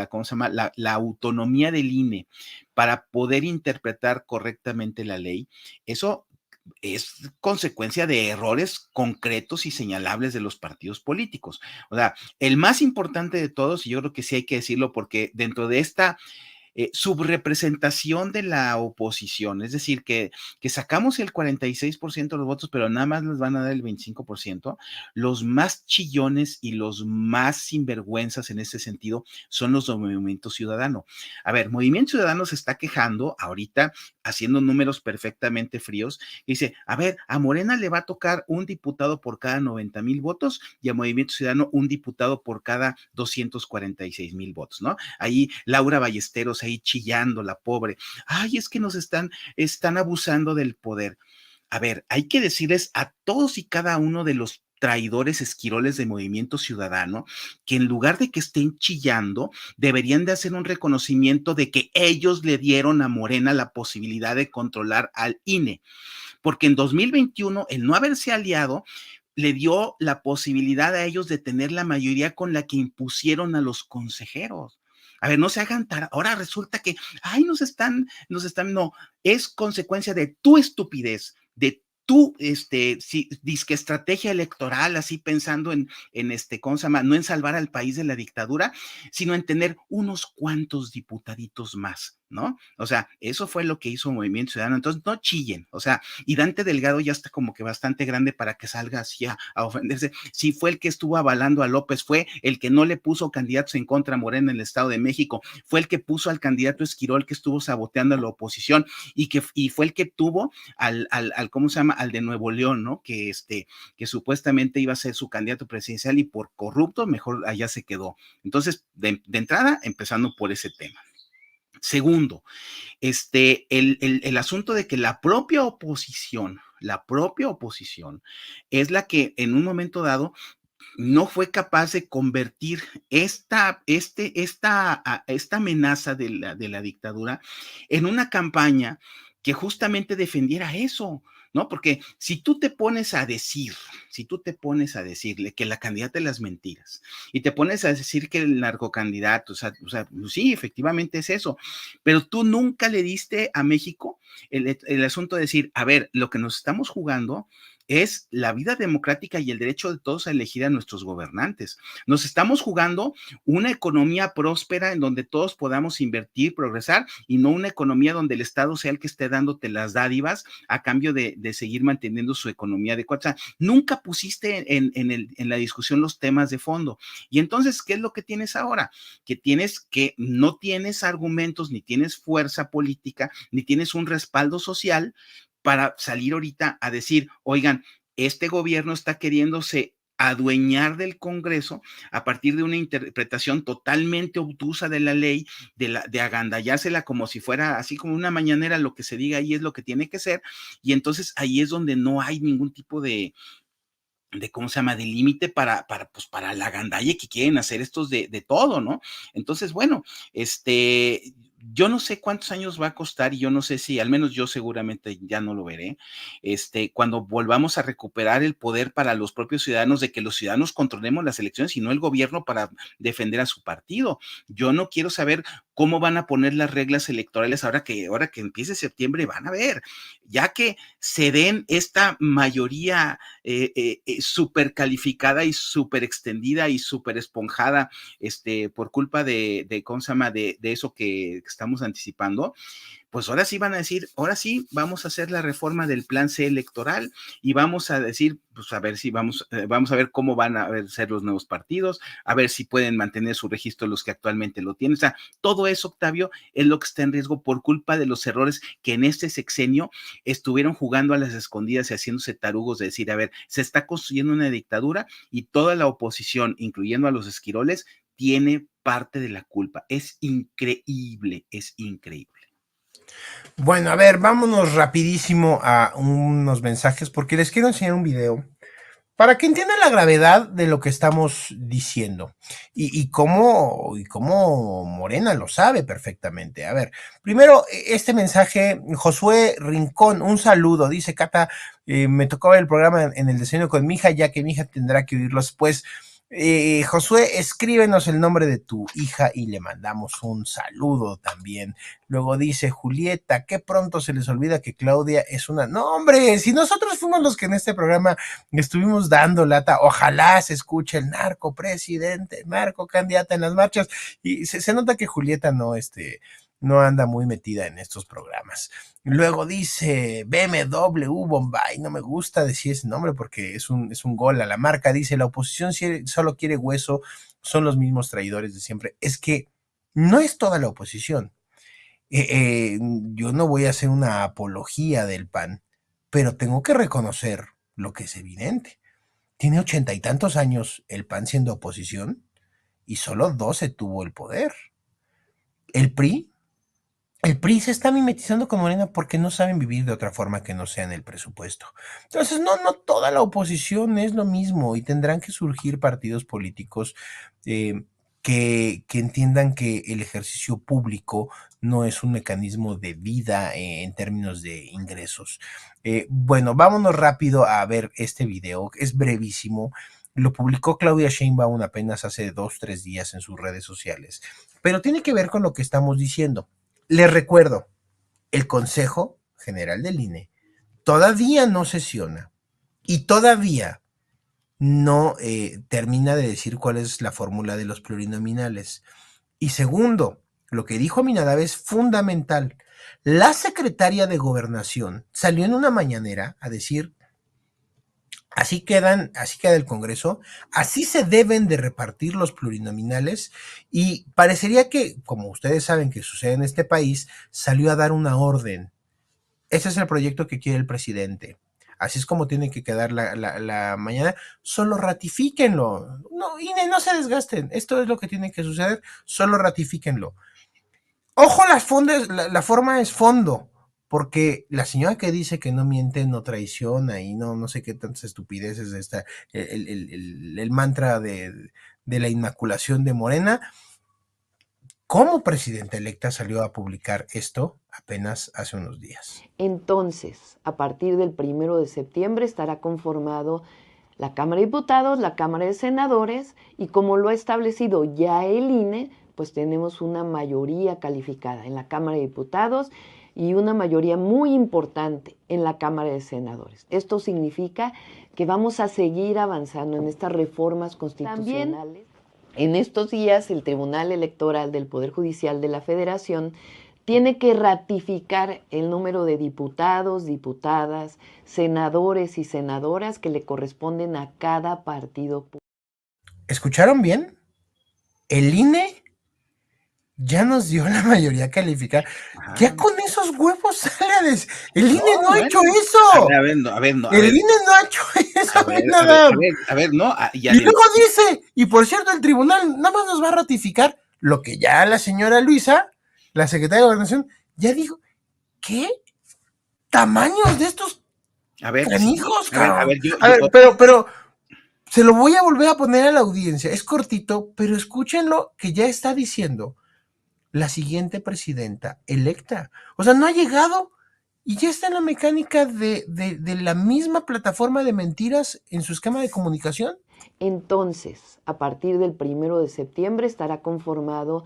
Speaker 3: ¿cómo se llama? La autonomía del INE para poder interpretar correctamente la ley, eso es consecuencia de errores concretos y señalables de los partidos políticos. O sea, el más importante de todos, y yo creo que sí hay que decirlo porque dentro de esta subrepresentación de la oposición, es decir, que sacamos el 46% de los votos, pero nada más les van a dar el 25%, los más chillones y los más sinvergüenzas en ese sentido son los de Movimiento Ciudadano. A ver, Movimiento Ciudadano se está quejando ahorita, haciendo números perfectamente fríos, y dice, a ver, a Morena le va a tocar un diputado por cada 90,000 votos y a Movimiento Ciudadano un diputado por cada 246,000 votos, ¿no? Ahí Laura Ballesteros ahí chillando, la pobre. Ay, es que nos están abusando del poder. A ver, hay que decirles a todos y cada uno de los traidores esquiroles de Movimiento Ciudadano, que en lugar de que estén chillando, deberían de hacer un reconocimiento de que ellos le dieron a Morena la posibilidad de controlar al INE, porque en 2021 el no haberse aliado le dio la posibilidad a ellos de tener la mayoría con la que impusieron a los consejeros. A ver, no se hagan ahora resulta que, ay, no, es consecuencia de tu estupidez, de tu, disque estrategia electoral, así pensando ¿cómo se llama? No en salvar al país de la dictadura, sino en tener unos cuantos diputaditos más, ¿no? O sea, eso fue lo que hizo Movimiento Ciudadano. Entonces, no chillen, o sea, y Dante Delgado ya está como que bastante grande para que salga así a ofenderse. Sí, fue el que estuvo avalando a López, fue el que no le puso candidatos en contra a Morena en el Estado de México, fue el que puso al candidato Esquirol que estuvo saboteando a la oposición y fue el que tuvo ¿cómo se llama? Al de Nuevo León, ¿no? Que supuestamente iba a ser su candidato presidencial y por corrupto mejor allá se quedó. Entonces, de entrada, empezando por ese tema. Segundo, el asunto de que la propia oposición es la que en un momento dado no fue capaz de convertir esta amenaza de la dictadura en una campaña que justamente defendiera eso, ¿no? Porque si tú te pones a decirle que la candidata de las mentiras y te pones a decir que el narcocandidato, sí, efectivamente es eso, pero tú nunca le diste a México el asunto de decir, a ver, lo que nos estamos jugando es la vida democrática y el derecho de todos a elegir a nuestros gobernantes. Nos estamos jugando una economía próspera en donde todos podamos invertir, progresar, y no una economía donde el Estado sea el que esté dándote las dádivas a cambio de seguir manteniendo su economía adecuada. O sea, nunca pusiste en la discusión los temas de fondo. Y entonces, ¿qué es lo que tienes ahora? Que no tienes argumentos, ni tienes fuerza política, ni tienes un respaldo social para salir ahorita a decir, oigan, este gobierno está queriéndose adueñar del Congreso a partir de una interpretación totalmente obtusa de la ley, de agandallársela como si fuera así como una mañanera, lo que se diga ahí es lo que tiene que ser, y entonces ahí es donde no hay ningún tipo ¿cómo se llama? De límite pues para la gandalla que quieren hacer estos de todo, ¿no? Entonces, bueno, yo no sé cuántos años va a costar y yo no sé si, al menos yo seguramente ya no lo veré, cuando volvamos a recuperar el poder para los propios ciudadanos, de que los ciudadanos controlemos las elecciones y no el gobierno para defender a su partido. Yo no quiero saber cómo van a poner las reglas electorales ahora que empiece septiembre, van a ver, ya que se den esta mayoría súper calificada y súper extendida y súper esponjada por culpa ¿cómo se llama? De eso que estamos anticipando, pues ahora sí van a decir, ahora sí vamos a hacer la reforma del plan C electoral y vamos a decir, pues a ver si vamos a ver cómo van a ser los nuevos partidos, a ver si pueden mantener su registro los que actualmente lo tienen. O sea, todo eso, Octavio, es lo que está en riesgo por culpa de los errores que en este sexenio estuvieron jugando a las escondidas y haciéndose tarugos de decir, a ver, se está construyendo una dictadura y toda la oposición, incluyendo a los esquiroles, tiene parte de la culpa. Es increíble, es increíble.
Speaker 2: Bueno, a ver, vámonos rapidísimo a unos mensajes porque les quiero enseñar un video para que entiendan la gravedad de lo que estamos diciendo y cómo Morena lo sabe perfectamente. A ver, primero este mensaje, Josué Rincón, un saludo, dice Cata, me tocó ver el programa en el desayuno con mi hija, ya que mi hija tendrá que oírlo después. Josué, escríbenos el nombre de tu hija y le mandamos un saludo también. Luego dice Julieta, qué pronto se les olvida que Claudia es una... No, hombre, si nosotros fuimos los que en este programa estuvimos dando lata, ojalá se escuche el narco presidente, narco candidata en las marchas, y se nota que Julieta no anda muy metida en estos programas. Luego dice BMW Bombay, no me gusta decir ese nombre porque es un gol a la marca. Dice, la oposición solo quiere hueso, son los mismos traidores de siempre. Es que no es toda la oposición. Yo no voy a hacer una apología del PAN, pero tengo que reconocer lo que es evidente. Tiene 80 y tantos años el PAN siendo oposición y solo 12 tuvo el poder. El PRI el PRI se está mimetizando con Morena porque no saben vivir de otra forma que no sea en el presupuesto. Entonces, no toda la oposición es lo mismo y tendrán que surgir partidos políticos eh, que entiendan que el ejercicio público no es un mecanismo de vida en términos de ingresos. Bueno, vámonos rápido a ver este video, es brevísimo. Lo publicó Claudia Sheinbaum apenas hace 2, 3 días en sus redes sociales, pero tiene que ver con lo que estamos diciendo. Les recuerdo, el Consejo General del INE todavía no sesiona y todavía no termina de decir cuál es la fórmula de los plurinominales. Y segundo, lo que dijo Aminadab es fundamental. La secretaria de Gobernación salió en una mañanera a decir, así queda el Congreso, así se deben de repartir los plurinominales y parecería que, como ustedes saben que sucede en este país, salió a dar una orden. Ese es el proyecto que quiere el presidente. Así es como tiene que quedar la mañana. Solo ratifíquenlo. No, INE, no se desgasten. Esto es lo que tiene que suceder. Solo ratifíquenlo. Ojo, la forma es fondo. Porque la señora que dice que no miente, no traiciona y no sé qué tantas estupideces está el mantra de la inmaculación de Morena, como presidenta electa salió a publicar esto apenas hace unos días.
Speaker 4: Entonces, a partir del 1 de septiembre estará conformado la Cámara de Diputados, la Cámara de Senadores, y como lo ha establecido ya el INE, pues tenemos una mayoría calificada en la Cámara de Diputados y una mayoría muy importante en la Cámara de Senadores. Esto significa que vamos a seguir avanzando en estas reformas constitucionales. También, en estos días, el Tribunal Electoral del Poder Judicial de la Federación tiene que ratificar el número de diputados, diputadas, senadores y senadoras que le corresponden a cada partido.
Speaker 2: ¿Escucharon bien? El INE ya nos dio la mayoría calificada. Ajá. Ya con esos huevos sale a decir. El INE no ha hecho eso. El INE no ha hecho eso.
Speaker 3: No.
Speaker 2: Y luego dice, y por cierto, el tribunal nada más nos va a ratificar lo que ya la señora Luisa, la secretaria de Gobernación, ya dijo. ¿Qué tamaños de estos canijos,
Speaker 3: sí.
Speaker 2: Cabrón? Pero se lo voy a volver a poner a la audiencia. Es cortito, pero escúchenlo que ya está diciendo la siguiente presidenta electa. O sea, no ha llegado y ya está en la mecánica de la misma plataforma de mentiras en su esquema de comunicación.
Speaker 4: Entonces, a partir del 1 de septiembre estará conformado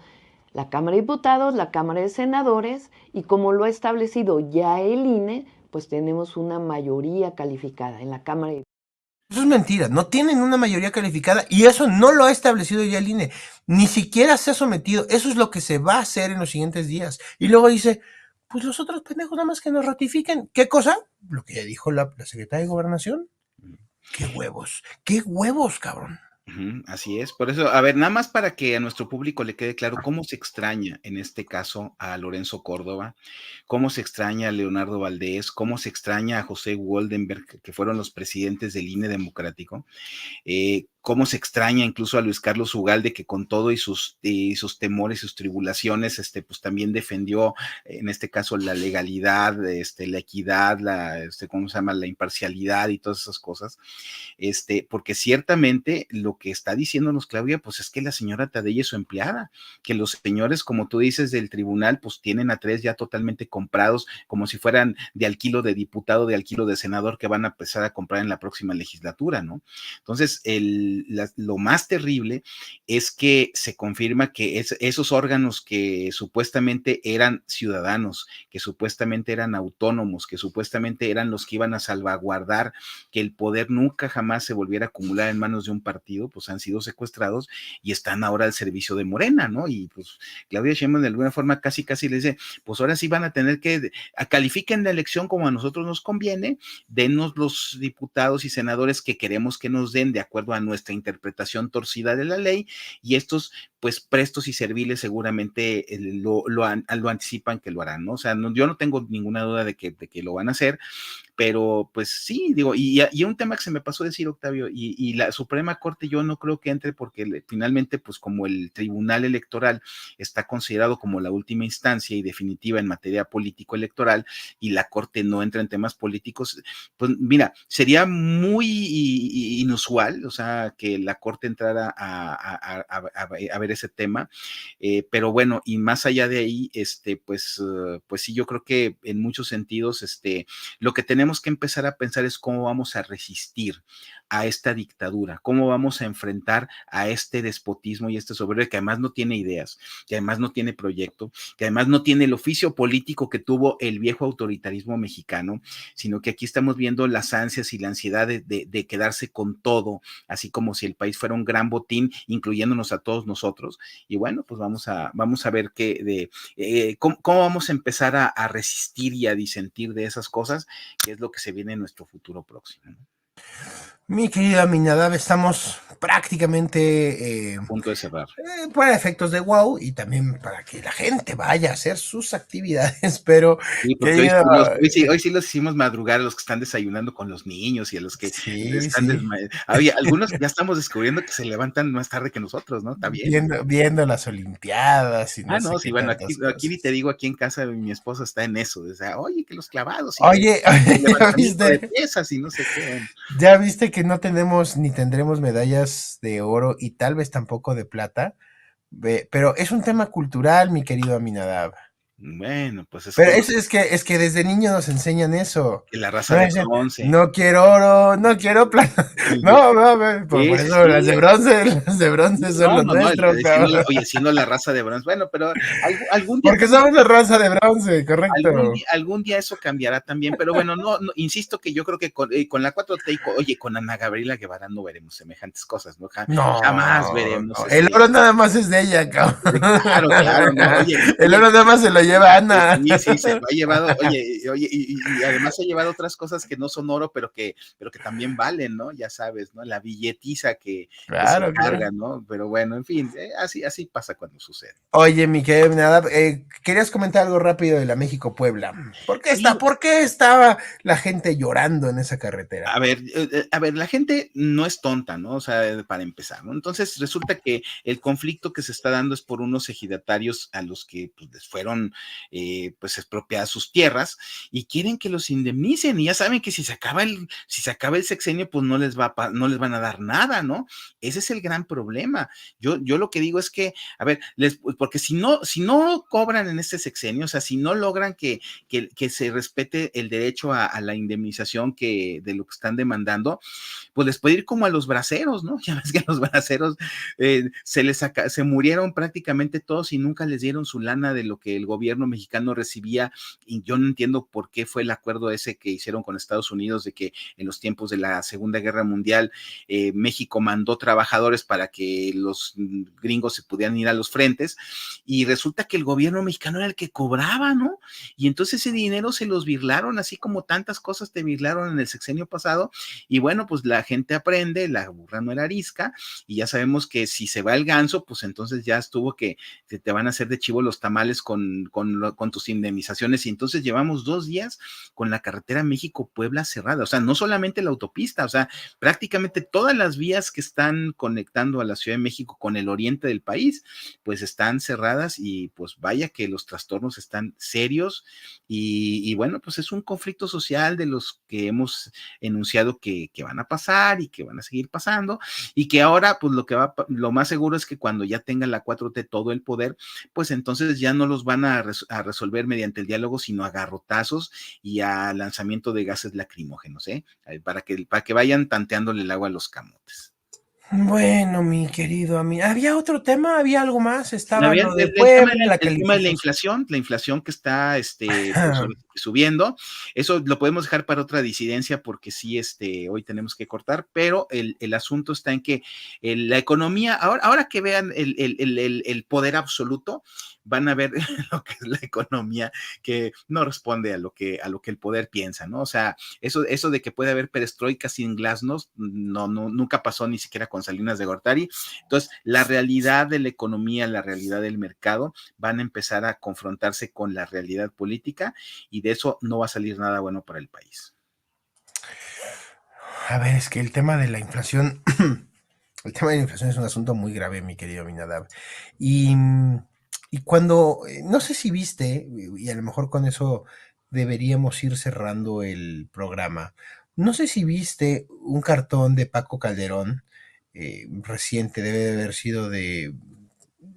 Speaker 4: la Cámara de Diputados, la Cámara de Senadores, y como lo ha establecido ya el INE, pues tenemos una mayoría calificada en la Cámara de Diputados.
Speaker 2: Eso es mentira, no tienen una mayoría calificada y eso no lo ha establecido ya el INE, ni siquiera se ha sometido, eso es lo que se va a hacer en los siguientes días. Y luego dice, pues los otros pendejos nada más que nos ratifiquen. ¿Qué cosa? Lo que ya dijo la secretaria de Gobernación. ¡Qué huevos, cabrón!
Speaker 3: Así es, por eso, a ver, nada más para que a nuestro público le quede claro cómo se extraña en este caso a Lorenzo Córdoba, cómo se extraña a Leonardo Valdés, cómo se extraña a José Woldenberg, que fueron los presidentes del INE democrático, cómo se extraña incluso a Luis Carlos Ugalde, que con todo y sus temores y sus tribulaciones, pues también defendió, en este caso, la legalidad, la equidad, ¿cómo se llama? La imparcialidad y todas esas cosas, porque ciertamente lo que está diciéndonos Claudia, pues es que la señora Tadei es su empleada, que los señores, como tú dices, del tribunal, pues tienen a 3 ya totalmente comprados, como si fueran de alquilo de diputado, de alquilo de senador, que van a empezar a comprar en la próxima legislatura, ¿no? Entonces, lo más terrible es que se confirma que esos órganos que supuestamente eran ciudadanos, que supuestamente eran autónomos, que supuestamente eran los que iban a salvaguardar que el poder nunca jamás se volviera a acumular en manos de un partido, pues han sido secuestrados y están ahora al servicio de Morena, ¿no? Y pues Claudia Sheinbaum de alguna forma casi le dice, pues ahora sí van a tener que califiquen la elección como a nosotros nos conviene, denos los diputados y senadores que queremos que nos den de acuerdo a nuestra interpretación torcida de la ley, y estos pues prestos y serviles seguramente lo anticipan que lo harán, ¿no? O sea, yo no tengo ninguna duda de que lo van a hacer, pero pues sí, digo, y un tema que se me pasó decir, Octavio, y la Suprema Corte yo no creo que entre porque finalmente, pues como el Tribunal Electoral está considerado como la última instancia y definitiva en materia político-electoral y la Corte no entra en temas políticos, pues mira, sería muy inusual, o sea, que la Corte entrara a ver ese tema, pero bueno, y más allá de ahí, pues sí, yo creo que en muchos sentidos, lo que tenemos que empezar a pensar es cómo vamos a resistir a esta dictadura, cómo vamos a enfrentar a este despotismo y este soberbio que además no tiene ideas, que además no tiene proyecto, que además no tiene el oficio político que tuvo el viejo autoritarismo mexicano, sino que aquí estamos viendo las ansias y la ansiedad de quedarse con todo, así como si el país fuera un gran botín, incluyéndonos a todos nosotros. Y bueno, pues vamos a ver cómo vamos a empezar a resistir y a disentir de esas cosas, que es lo que se viene en nuestro futuro próximo, ¿no?
Speaker 2: Mi querida Aminadab, estamos prácticamente
Speaker 3: Punto de cerrar.
Speaker 2: para efectos de wow y también para que la gente vaya a hacer sus actividades, pero
Speaker 3: Sí, porque
Speaker 2: querida,
Speaker 3: hoy sí los hicimos madrugar a los que están desayunando con los niños y a los que
Speaker 2: sí,
Speaker 3: están
Speaker 2: sí,
Speaker 3: Oye, algunos ya estamos descubriendo que se levantan más tarde que nosotros, ¿no? Está bien.
Speaker 2: viendo las Olimpiadas y no sé
Speaker 3: No, sí,
Speaker 2: qué
Speaker 3: bueno,
Speaker 2: tantas
Speaker 3: aquí ni te
Speaker 2: cosas.
Speaker 3: digo, aquí en casa mi esposa está en eso, o sea, oye, que los clavados y que
Speaker 2: Oye,
Speaker 3: el
Speaker 2: ¿ya
Speaker 3: levantamiento de
Speaker 2: viste?
Speaker 3: pesas y no sé qué, bueno.
Speaker 2: ¿Ya viste que no tenemos ni tendremos medallas de oro y tal vez tampoco de plata? Pero es un tema cultural, mi querido Aminadab.
Speaker 3: Bueno, pues es
Speaker 2: Pero
Speaker 3: que
Speaker 2: es que desde niño nos enseñan eso.
Speaker 3: la raza
Speaker 2: No
Speaker 3: de
Speaker 2: dicen,
Speaker 3: bronce.
Speaker 2: no quiero oro, no quiero plata. No, no, por
Speaker 3: Sí, sí,
Speaker 2: eso
Speaker 3: sí.
Speaker 2: las de bronce son
Speaker 3: No,
Speaker 2: lo
Speaker 3: no, no,
Speaker 2: nuestro, cabrón.
Speaker 3: oye, siendo la raza de bronce, bueno, pero algún día
Speaker 2: Porque
Speaker 3: también,
Speaker 2: somos la raza de bronce, correcto.
Speaker 3: algún día eso cambiará también, pero bueno, no, insisto que yo creo que con la 4T oye, con Ana Gabriela Guevara no veremos semejantes cosas, ¿no? Jamás
Speaker 2: No,
Speaker 3: veremos
Speaker 2: no. El oro nada más es de ella, cabrón.
Speaker 3: claro, no,
Speaker 2: El oro nada más se lo lleva Ana.
Speaker 3: sí, se lo ha llevado, oye, y además se ha llevado otras cosas que no son oro, pero que también valen, ¿no? Ya sabes, ¿no? La billetiza que se
Speaker 2: Claro,
Speaker 3: carga,
Speaker 2: claro.
Speaker 3: ¿no? Pero bueno, en fin, así pasa cuando sucede.
Speaker 2: Oye, mi querido Nadab, querías comentar algo rápido de la México-Puebla.
Speaker 3: Sí,
Speaker 2: ¿Por qué estaba la gente llorando en esa carretera?
Speaker 3: a ver, la gente no es tonta, ¿no? O sea, para empezar, ¿no? Entonces resulta que el conflicto que se está dando es por unos ejidatarios a los que pues, les fueron pues expropiadas sus tierras y quieren que los indemnicen y ya saben que si se acaba el sexenio, pues no les van a dar nada, ¿no? Ese es el gran problema. Yo lo que digo es que, a ver, porque si no cobran en este sexenio, o sea, si no logran que se respete el derecho a la indemnización de lo que están demandando, pues les puede ir como a los braceros, ¿no? Ya ves que a los braceros se murieron prácticamente todos y nunca les dieron su lana de lo que el gobierno mexicano recibía, y yo no entiendo por qué fue el acuerdo ese que hicieron con Estados Unidos de que en los tiempos de la Segunda Guerra Mundial México mandó trabajadores para que los gringos se pudieran ir a los frentes, y resulta que el gobierno mexicano era el que cobraba, ¿no? Y entonces ese dinero se los birlaron, así como tantas cosas te birlaron en el sexenio pasado, y bueno, pues la gente aprende, la burra no era arisca, y ya sabemos que si se va el ganso, pues entonces ya estuvo que te van a hacer de chivo los tamales con tus indemnizaciones, y entonces llevamos 2 días con la carretera México-Puebla cerrada, o sea, no solamente la autopista, o sea, prácticamente todas las vías que están conectando a la Ciudad de México con el oriente del país, pues están cerradas, y pues vaya que los trastornos están serios, y bueno, pues es un conflicto social de los que hemos enunciado que van a pasar y que van a seguir pasando, y que ahora pues lo más seguro es que cuando ya tenga la 4T todo el poder, pues entonces ya no los van a resolver mediante el diálogo, sino a garrotazos y a lanzamiento de gases lacrimógenos, para que vayan tanteándole el agua a los camotes.
Speaker 2: Bueno, mi querido amigo, ¿había otro tema? ¿Había algo más? Estaba
Speaker 3: Había
Speaker 2: lo de
Speaker 3: el tema
Speaker 2: Puebla, la
Speaker 3: el tema de
Speaker 2: calificación.
Speaker 3: la inflación que está, pues, ahora sí que subiendo. Eso lo podemos dejar para otra disidencia porque sí, hoy tenemos que cortar, pero el asunto está en que la economía, ahora que vean el poder absoluto, van a ver lo que es la economía que no responde a lo que el poder piensa, ¿no? O sea, eso de que puede haber perestroika sin glasnost, nunca pasó ni siquiera con Salinas de Gortari. Entonces, la realidad de la economía, la realidad del mercado van a empezar a confrontarse con la realidad política y de eso no va a salir nada bueno para el país.
Speaker 2: A ver, es que el tema de la inflación, el tema de la inflación es un asunto muy grave, mi querido Aminadab. Y cuando, no sé si viste, y a lo mejor con eso deberíamos ir cerrando el programa, no sé si viste un cartón de Paco Calderón, reciente, debe de haber sido de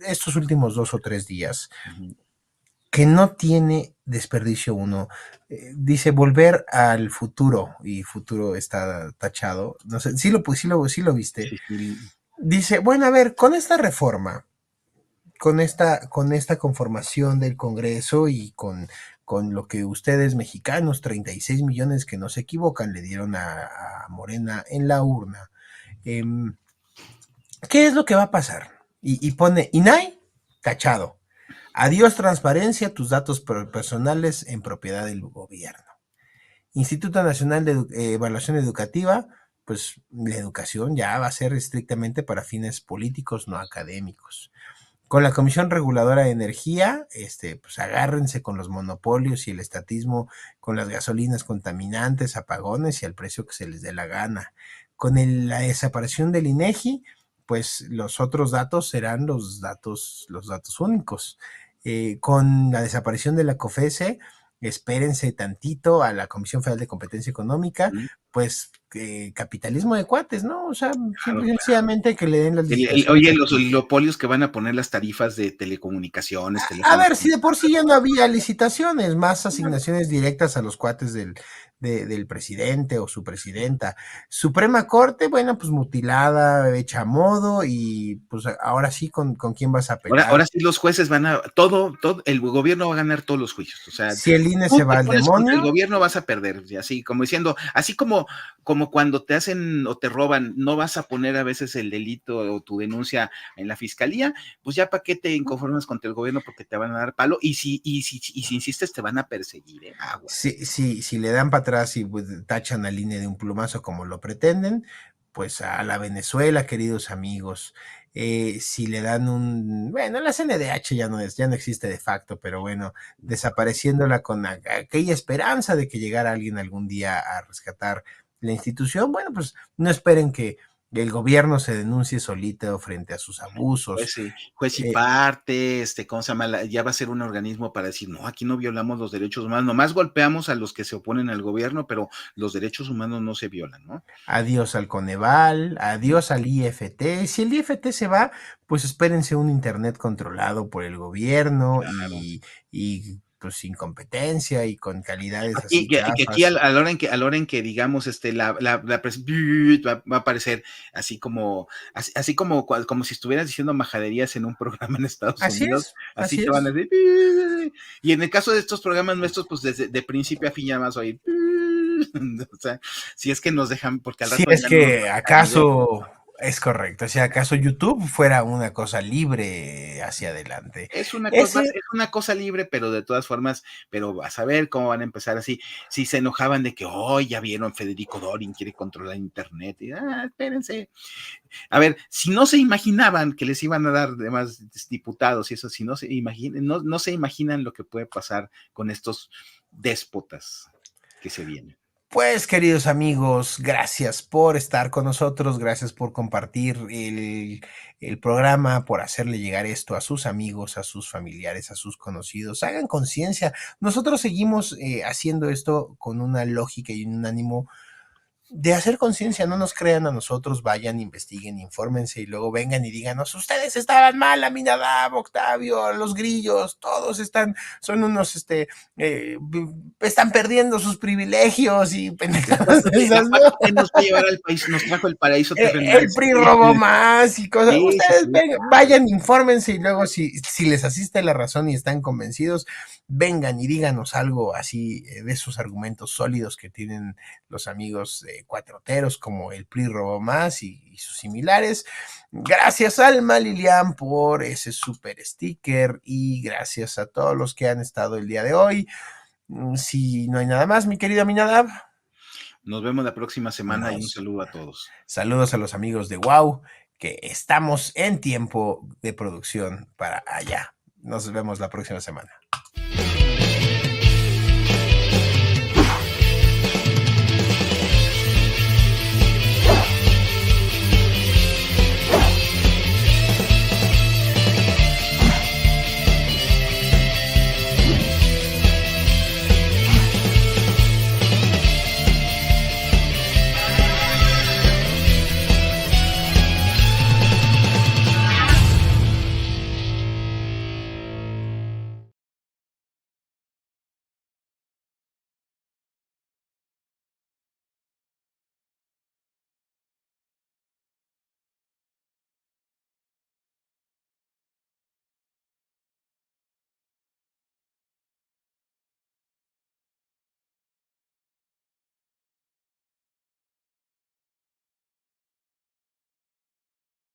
Speaker 2: estos últimos 2 o 3 días, que no tiene desperdicio uno. Dice volver al futuro, y futuro está tachado. No sé, sí lo viste.
Speaker 3: Sí.
Speaker 2: Dice, bueno, a ver, con esta reforma, con esta conformación del Congreso y con lo que ustedes mexicanos, 36 millones que no se equivocan, le dieron a Morena en la urna, ¿qué es lo que va a pasar? Y pone INAI tachado. Adiós transparencia, tus datos personales en propiedad del gobierno. Instituto Nacional de Evaluación Educativa, pues la educación ya va a ser estrictamente para fines políticos, no académicos. Con la Comisión Reguladora de Energía, pues agárrense con los monopolios y el estatismo, con las gasolinas contaminantes, apagones y al precio que se les dé la gana. Con la desaparición del INEGI, pues los otros datos serán los datos únicos. Con la desaparición de la COFESE, espérense tantito a la Comisión Federal de Competencia Económica, pues capitalismo de cuates, ¿no? O sea, simple y sencillamente que le den las licitaciones.
Speaker 3: Oye, los oligopolios que van a poner las tarifas de telecomunicaciones.
Speaker 2: A ver, si de por sí ya no había licitaciones, más asignaciones directas a los cuates del presidente o su presidenta. Suprema Corte, bueno, pues mutilada, hecha a modo, y pues ahora sí, ¿con quién vas a pelear?
Speaker 3: Ahora sí los jueces van a, todo, el gobierno va a ganar todos los juicios. O sea,
Speaker 2: si el INE se va al demonio,
Speaker 3: el gobierno vas a perder, y así como diciendo, así como cuando te hacen o te roban, no vas a poner a veces el delito o tu denuncia en la fiscalía, pues ya para qué te inconformas contra el gobierno porque te van a dar palo, y si insistes te van a perseguir,
Speaker 2: si le dan para atrás y pues, tachan al INE de un plumazo como lo pretenden, pues a la Venezuela, queridos amigos. Si le dan bueno, la CNDH ya no existe de facto, pero bueno, desapareciéndola con aquella esperanza de que llegara alguien algún día a rescatar la institución, bueno, pues no esperen que el gobierno se denuncie solito frente a sus abusos.
Speaker 3: Juez y parte, ¿cómo se llama? Ya va a ser un organismo para decir, no, aquí no violamos los derechos humanos, nomás golpeamos a los que se oponen al gobierno, pero los derechos humanos no se violan, ¿no?
Speaker 2: Adiós al Coneval, adiós al IFT. Si el IFT se va, pues espérense un internet controlado por el gobierno, claro. y pues sin competencia y con calidades así
Speaker 3: que aquí a la hora en que digamos la va a aparecer así como si estuvieras diciendo majaderías en un programa en Estados Unidos, así te van a decir. Y en el caso de estos programas nuestros, pues desde de principio a fin ya vas a oír. O sea, si es que nos dejan, porque al rato
Speaker 2: si es que acaso es correcto, si acaso YouTube fuera una cosa libre hacia adelante.
Speaker 3: Es una cosa libre, pero de todas formas, pero vas a ver cómo van a empezar así. Si se enojaban de que ya vieron Federico Dorin quiere controlar internet, y espérense. A ver, si no se imaginaban que les iban a dar demás diputados y eso, si no se imaginan lo que puede pasar con estos déspotas que se vienen.
Speaker 2: Pues, queridos amigos, gracias por estar con nosotros, gracias por compartir el programa, por hacerle llegar esto a sus amigos, a sus familiares, a sus conocidos. Hagan conciencia. Nosotros seguimos haciendo esto con una lógica y un ánimo de hacer conciencia. No nos crean a nosotros, vayan, investiguen, infórmense y luego vengan y díganos, ustedes estaban mal, Aminadab, Octavio, los grillos, todos son unos, están perdiendo sus privilegios y pendejadas esas, ¿no?
Speaker 3: Nos va a llevar al país, nos trajo el paraíso terrenal.
Speaker 2: El PRI robó más y cosas. Ustedes vayan, infórmense y luego si les asiste la razón y están convencidos, vengan y díganos algo así de esos argumentos sólidos que tienen los amigos cuatroteros como el PRI robó más y sus similares. Gracias Alma Lilian por ese super sticker y gracias a todos los que han estado el día de hoy. Si no hay nada más, mi querido Aminadab.
Speaker 3: Nos vemos la próxima semana y un saludo a todos.
Speaker 2: Saludos a los amigos de WOW, que estamos en tiempo de producción para allá. Nos vemos la próxima semana.